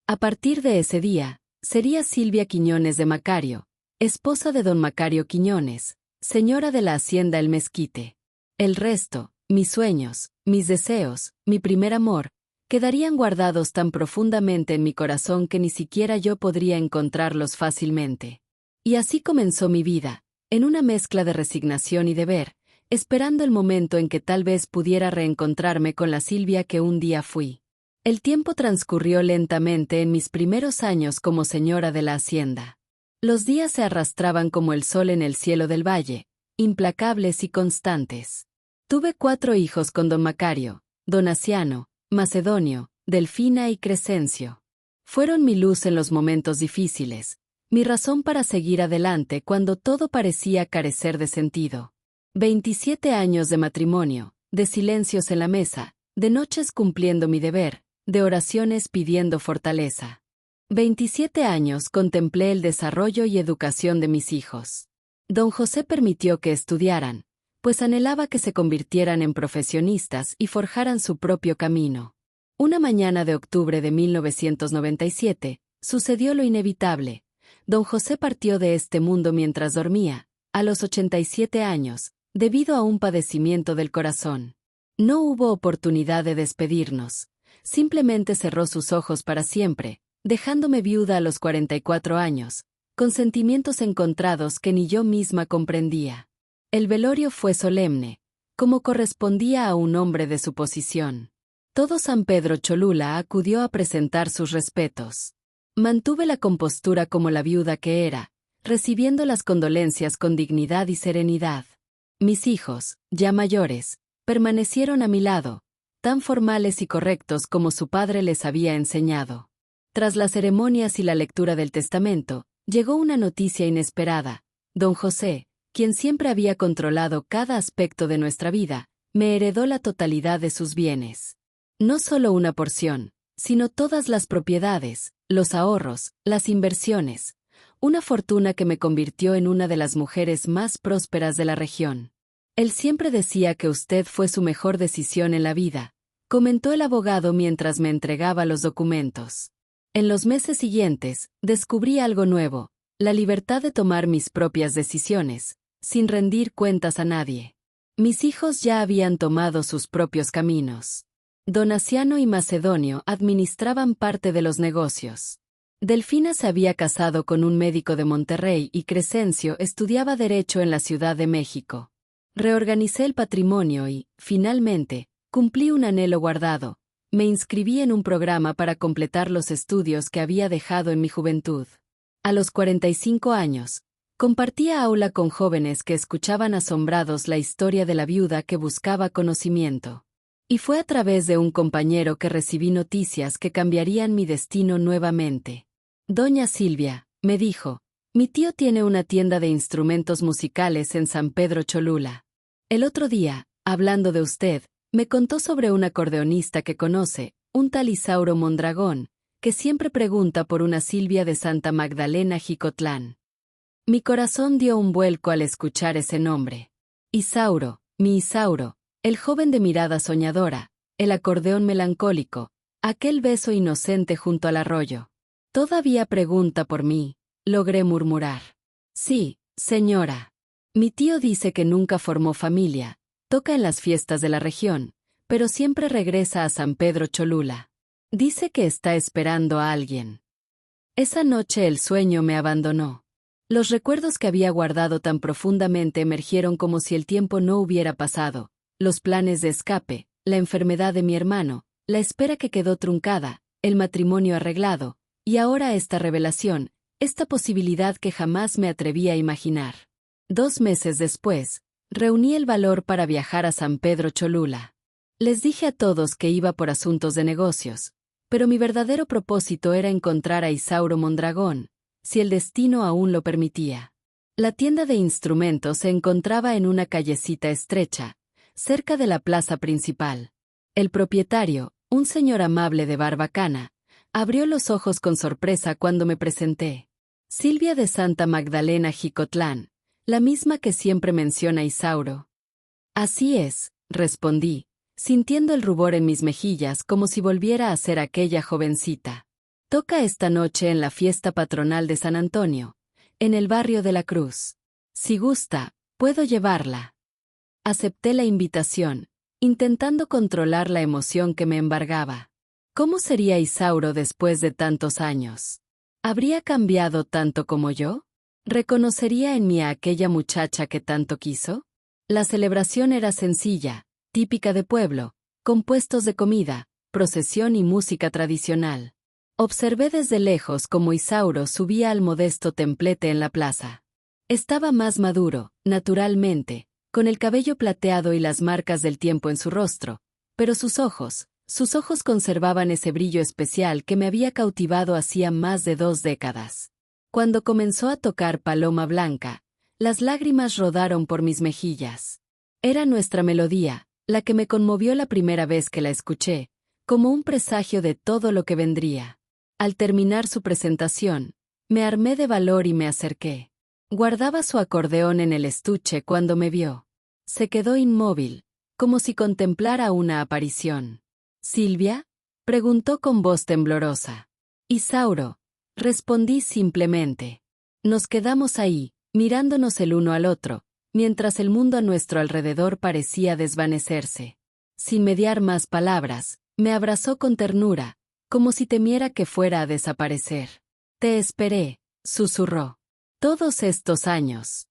A partir de ese día, sería Silvia Quiñones de Macario, esposa de don Macario Quiñones, señora de la hacienda El Mezquite. El resto, mis sueños, mis deseos, mi primer amor, quedarían guardados tan profundamente en mi corazón que ni siquiera yo podría encontrarlos fácilmente. Y así comenzó mi vida, en una mezcla de resignación y deber, esperando el momento en que tal vez pudiera reencontrarme con la Silvia que un día fui. El tiempo transcurrió lentamente en mis primeros años como señora de la hacienda. Los días se arrastraban como el sol en el cielo del valle, implacables y constantes. Tuve 4 hijos con don Macario: don Asiano, Macedonio, Delfina y Crescencio. Fueron mi luz en los momentos difíciles, mi razón para seguir adelante cuando todo parecía carecer de sentido. 27 años de matrimonio, de silencios en la mesa, de noches cumpliendo mi deber, de oraciones pidiendo fortaleza. 27 años contemplé el desarrollo y educación de mis hijos. Don José permitió que estudiaran, pues anhelaba que se convirtieran en profesionistas y forjaran su propio camino. Una mañana de octubre de 1997, sucedió lo inevitable. Don José partió de este mundo mientras dormía, a los 87 años, debido a un padecimiento del corazón. No hubo oportunidad de despedirnos. Simplemente cerró sus ojos para siempre, dejándome viuda a los 44 años, con sentimientos encontrados que ni yo misma comprendía. El velorio fue solemne, como correspondía a un hombre de su posición. Todo San Pedro Cholula acudió a presentar sus respetos. Mantuve la compostura como la viuda que era, recibiendo las condolencias con dignidad y serenidad. Mis hijos, ya mayores, permanecieron a mi lado, tan formales y correctos como su padre les había enseñado. Tras las ceremonias y la lectura del testamento, llegó una noticia inesperada. Don José, quien siempre había controlado cada aspecto de nuestra vida, me heredó la totalidad de sus bienes. No solo una porción, sino todas las propiedades, los ahorros, las inversiones, una fortuna que me convirtió en una de las mujeres más prósperas de la región. Él siempre decía que usted fue su mejor decisión en la vida, comentó el abogado mientras me entregaba los documentos. En los meses siguientes, descubrí algo nuevo, la libertad de tomar mis propias decisiones, sin rendir cuentas a nadie. Mis hijos ya habían tomado sus propios caminos. Donaciano y Macedonio administraban parte de los negocios. Delfina se había casado con un médico de Monterrey y Crescencio estudiaba Derecho en la Ciudad de México. Reorganicé el patrimonio y, finalmente, cumplí un anhelo guardado. Me inscribí en un programa para completar los estudios que había dejado en mi juventud. A los 45 años, compartía aula con jóvenes que escuchaban asombrados la historia de la viuda que buscaba conocimiento. Y fue a través de un compañero que recibí noticias que cambiarían mi destino nuevamente. Doña Silvia, me dijo, mi tío tiene una tienda de instrumentos musicales en San Pedro Cholula. El otro día, hablando de usted, me contó sobre un acordeonista que conoce, un tal Isauro Mondragón, que siempre pregunta por una Silvia de Santa Magdalena Jicotlán. Mi corazón dio un vuelco al escuchar ese nombre. Isauro, mi Isauro, el joven de mirada soñadora, el acordeón melancólico, aquel beso inocente junto al arroyo. Todavía pregunta por mí, logré murmurar. Sí, señora. Mi tío dice que nunca formó familia, toca en las fiestas de la región, pero siempre regresa a San Pedro Cholula. Dice que está esperando a alguien. Esa noche el sueño me abandonó. Los recuerdos que había guardado tan profundamente emergieron como si el tiempo no hubiera pasado. Los planes de escape, la enfermedad de mi hermano, la espera que quedó truncada, el matrimonio arreglado, y ahora esta revelación, esta posibilidad que jamás me atreví a imaginar. 2 meses después, reuní el valor para viajar a San Pedro Cholula. Les dije a todos que iba por asuntos de negocios, pero mi verdadero propósito era encontrar a Isauro Mondragón, si el destino aún lo permitía. La tienda de instrumentos se encontraba en una callecita estrecha, cerca de la plaza principal. El propietario, un señor amable de barbacana, abrió los ojos con sorpresa cuando me presenté. Silvia de Santa Magdalena Jicotlán, la misma que siempre menciona Isauro. Así es, respondí, sintiendo el rubor en mis mejillas como si volviera a ser aquella jovencita. Toca esta noche en la fiesta patronal de San Antonio, en el barrio de la Cruz. Si gusta, puedo llevarla. Acepté la invitación, intentando controlar la emoción que me embargaba. ¿Cómo sería Isauro después de tantos años? ¿Habría cambiado tanto como yo? ¿Reconocería en mí a aquella muchacha que tanto quiso? La celebración era sencilla, típica de pueblo, con puestos de comida, procesión y música tradicional. Observé desde lejos cómo Isauro subía al modesto templete en la plaza. Estaba más maduro, naturalmente, con el cabello plateado y las marcas del tiempo en su rostro, pero sus ojos conservaban ese brillo especial que me había cautivado hacía más de 2 décadas. Cuando comenzó a tocar Paloma Blanca, las lágrimas rodaron por mis mejillas. Era nuestra melodía, la que me conmovió la primera vez que la escuché, como un presagio de todo lo que vendría. Al terminar su presentación, me armé de valor y me acerqué. Guardaba su acordeón en el estuche cuando me vio. Se quedó inmóvil, como si contemplara una aparición. ¿Silvia?, preguntó con voz temblorosa. Isauro, respondí simplemente. Nos quedamos ahí, mirándonos el uno al otro, mientras el mundo a nuestro alrededor parecía desvanecerse. Sin mediar más palabras, me abrazó con ternura, como si temiera que fuera a desaparecer. Te esperé, susurró. Todos estos años.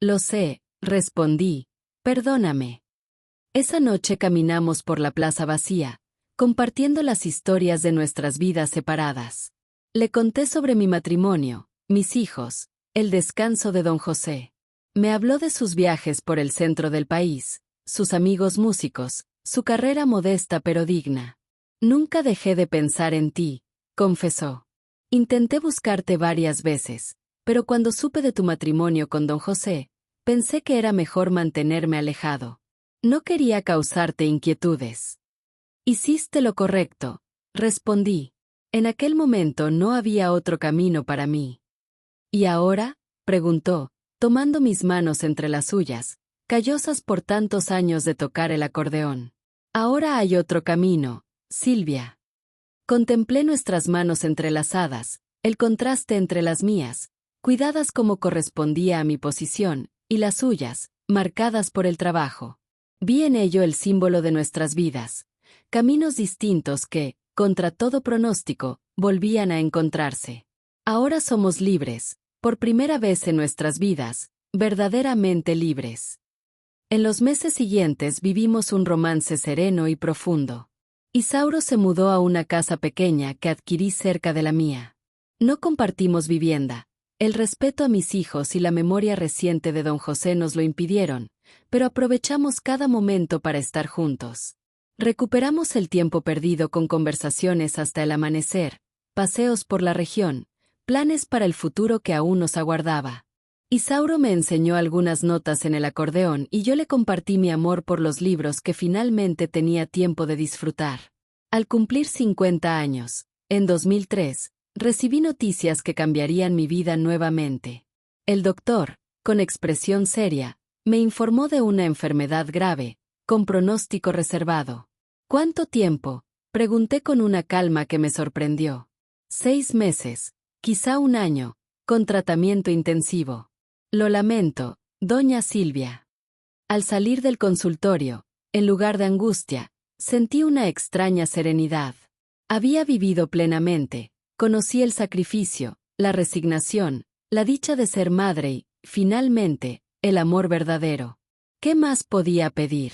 Lo sé, respondí. Perdóname. Esa noche caminamos por la plaza vacía, compartiendo las historias de nuestras vidas separadas. Le conté sobre mi matrimonio, mis hijos, el descanso de don José. Me habló de sus viajes por el centro del país, sus amigos músicos, su carrera modesta pero digna. Nunca dejé de pensar en ti, confesó. Intenté buscarte varias veces, pero cuando supe de tu matrimonio con don José, pensé que era mejor mantenerme alejado. No quería causarte inquietudes. Hiciste lo correcto, respondí. En aquel momento no había otro camino para mí. ¿Y ahora?, preguntó, tomando mis manos entre las suyas, callosas por tantos años de tocar el acordeón. Ahora hay otro camino, Silvia. Contemplé nuestras manos entrelazadas, el contraste entre las mías, cuidadas como correspondía a mi posición, y las suyas, marcadas por el trabajo. Vi en ello el símbolo de nuestras vidas, caminos distintos que, contra todo pronóstico, volvían a encontrarse. Ahora somos libres, por primera vez en nuestras vidas, verdaderamente libres. En los meses siguientes vivimos un romance sereno y profundo. Isauro se mudó a una casa pequeña que adquirí cerca de la mía. No compartimos vivienda. El respeto a mis hijos y la memoria reciente de don José nos lo impidieron, pero aprovechamos cada momento para estar juntos. Recuperamos el tiempo perdido con conversaciones hasta el amanecer, paseos por la región, planes para el futuro que aún nos aguardaba. Isauro me enseñó algunas notas en el acordeón y yo le compartí mi amor por los libros que finalmente tenía tiempo de disfrutar. Al cumplir 50 años, en 2003, recibí noticias que cambiarían mi vida nuevamente. El doctor, con expresión seria, me informó de una enfermedad grave, con pronóstico reservado. ¿Cuánto tiempo?, pregunté con una calma que me sorprendió. 6 meses, quizá un año, con tratamiento intensivo. Lo lamento, doña Silvia. Al salir del consultorio, en lugar de angustia, sentí una extraña serenidad. Había vivido plenamente, conocí el sacrificio, la resignación, la dicha de ser madre y, finalmente, el amor verdadero. ¿Qué más podía pedir?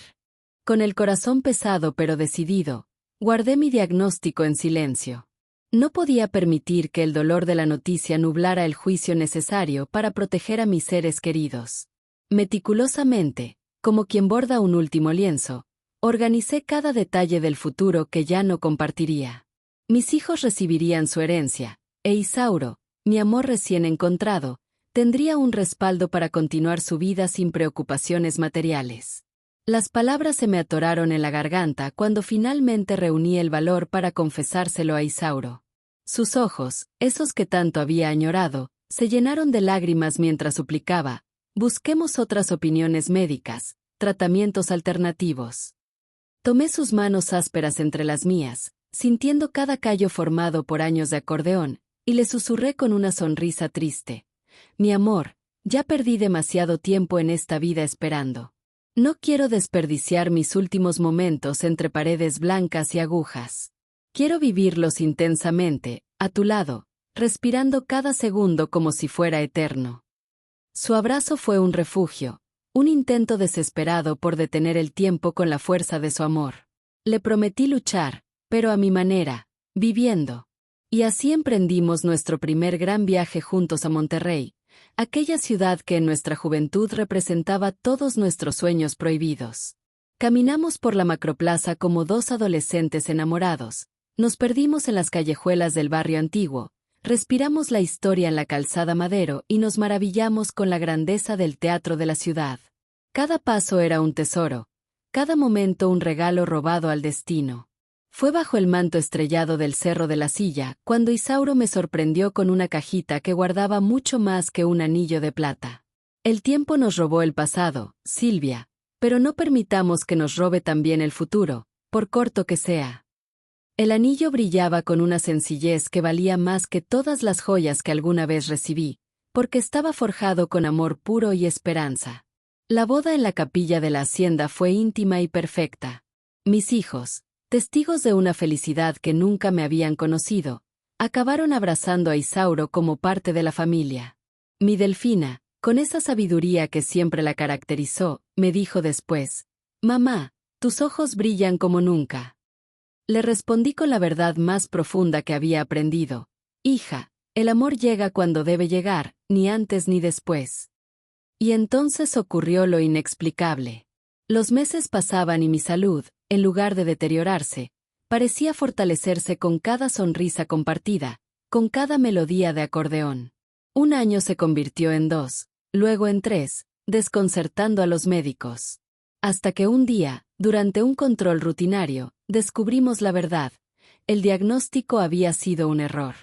Con el corazón pesado pero decidido, guardé mi diagnóstico en silencio. No podía permitir que el dolor de la noticia nublara el juicio necesario para proteger a mis seres queridos. Meticulosamente, como quien borda un último lienzo, organicé cada detalle del futuro que ya no compartiría. Mis hijos recibirían su herencia, e Isauro, mi amor recién encontrado, tendría un respaldo para continuar su vida sin preocupaciones materiales. Las palabras se me atoraron en la garganta cuando finalmente reuní el valor para confesárselo a Isauro. Sus ojos, esos que tanto había añorado, se llenaron de lágrimas mientras suplicaba: busquemos otras opiniones médicas, tratamientos alternativos. Tomé sus manos ásperas entre las mías, sintiendo cada callo formado por años de acordeón, y le susurré con una sonrisa triste: mi amor, ya perdí demasiado tiempo en esta vida esperando. No quiero desperdiciar mis últimos momentos entre paredes blancas y agujas. Quiero vivirlos intensamente, a tu lado, respirando cada segundo como si fuera eterno. Su abrazo fue un refugio, un intento desesperado por detener el tiempo con la fuerza de su amor. Le prometí luchar, pero a mi manera, viviendo. Y así emprendimos nuestro primer gran viaje juntos a Monterrey, aquella ciudad que en nuestra juventud representaba todos nuestros sueños prohibidos. Caminamos por la macroplaza como dos adolescentes enamorados, nos perdimos en las callejuelas del barrio antiguo, respiramos la historia en la calzada Madero y nos maravillamos con la grandeza del teatro de la ciudad. Cada paso era un tesoro, cada momento un regalo robado al destino. Fue bajo el manto estrellado del Cerro de la Silla, cuando Isauro me sorprendió con una cajita que guardaba mucho más que un anillo de plata. El tiempo nos robó el pasado, Silvia, pero no permitamos que nos robe también el futuro, por corto que sea. El anillo brillaba con una sencillez que valía más que todas las joyas que alguna vez recibí, porque estaba forjado con amor puro y esperanza. La boda en la capilla de la hacienda fue íntima y perfecta. Mis hijos, testigos de una felicidad que nunca me habían conocido, acabaron abrazando a Isauro como parte de la familia. Mi Delfina, con esa sabiduría que siempre la caracterizó, me dijo después: «Mamá, tus ojos brillan como nunca». Le respondí con la verdad más profunda que había aprendido: «Hija, el amor llega cuando debe llegar, ni antes ni después». Y entonces ocurrió lo inexplicable. Los meses pasaban y mi salud, en lugar de deteriorarse, parecía fortalecerse con cada sonrisa compartida, con cada melodía de acordeón. Un año se convirtió en 2, luego en 3, desconcertando a los médicos. Hasta que un día, durante un control rutinario, descubrimos la verdad: el diagnóstico había sido un error.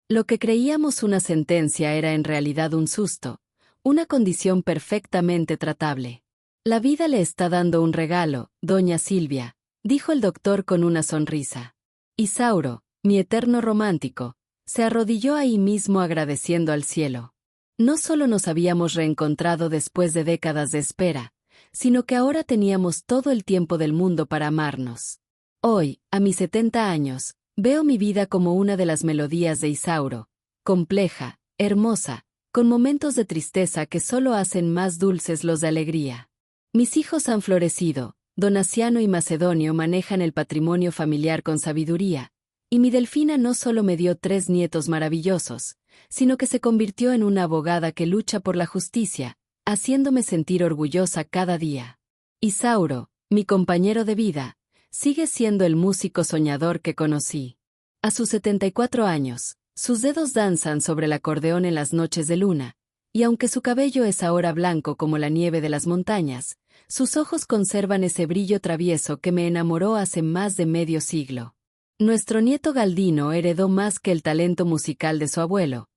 Lo que creíamos una sentencia era en realidad un susto, una condición perfectamente tratable. «La vida le está dando un regalo, doña Silvia», dijo el doctor con una sonrisa. Isauro, mi eterno romántico, se arrodilló ahí mismo agradeciendo al cielo. No solo nos habíamos reencontrado después de décadas de espera, sino que ahora teníamos todo el tiempo del mundo para amarnos. Hoy, a mis 70 años, veo mi vida como una de las melodías de Isauro, compleja, hermosa, con momentos de tristeza que solo hacen más dulces los de alegría. Mis hijos han florecido, Donaciano y Macedonio manejan el patrimonio familiar con sabiduría, y mi Delfina no solo me dio 3 nietos maravillosos, sino que se convirtió en una abogada que lucha por la justicia, haciéndome sentir orgullosa cada día. Isauro, mi compañero de vida, sigue siendo el músico soñador que conocí. A sus 74 años, sus dedos danzan sobre el acordeón en las noches de luna, y aunque su cabello es ahora blanco como la nieve de las montañas, sus ojos conservan ese brillo travieso que me enamoró hace más de medio siglo. Nuestro nieto Galdino heredó más que el talento musical de su abuelo,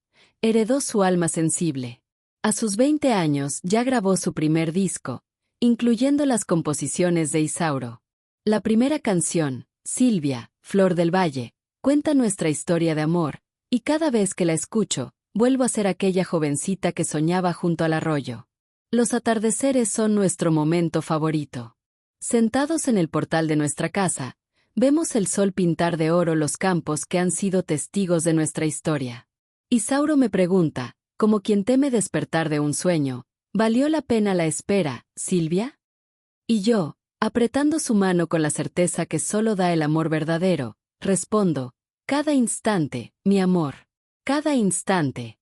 heredó su alma sensible. A sus 20 años ya grabó su primer disco, incluyendo las composiciones de Isauro. La primera canción, Silvia, Flor del Valle, cuenta nuestra historia de amor, y cada vez que la escucho, vuelvo a ser aquella jovencita que soñaba junto al arroyo. Los atardeceres son nuestro momento favorito. Sentados en el portal de nuestra casa, vemos el sol pintar de oro los campos que han sido testigos de nuestra historia. Isauro me pregunta, como quien teme despertar de un sueño: ¿valió la pena la espera, Silvia? Y yo, apretando su mano con la certeza que solo da el amor verdadero, respondo: cada instante, mi amor, cada instante.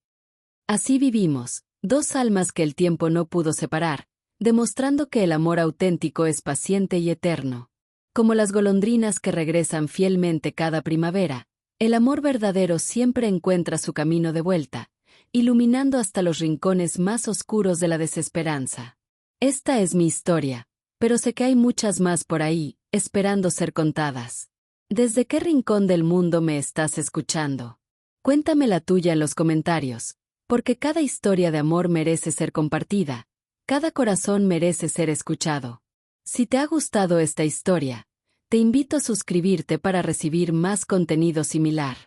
Así vivimos, 2 almas que el tiempo no pudo separar, demostrando que el amor auténtico es paciente y eterno. Como las golondrinas que regresan fielmente cada primavera, el amor verdadero siempre encuentra su camino de vuelta, iluminando hasta los rincones más oscuros de la desesperanza. Esta es mi historia, pero sé que hay muchas más por ahí, esperando ser contadas. ¿Desde qué rincón del mundo me estás escuchando? Cuéntame la tuya en los comentarios, porque cada historia de amor merece ser compartida, cada corazón merece ser escuchado. Si te ha gustado esta historia, te invito a suscribirte para recibir más contenido similar.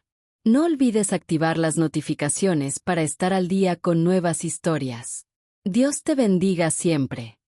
No olvides activar las notificaciones para estar al día con nuevas historias. Dios te bendiga siempre.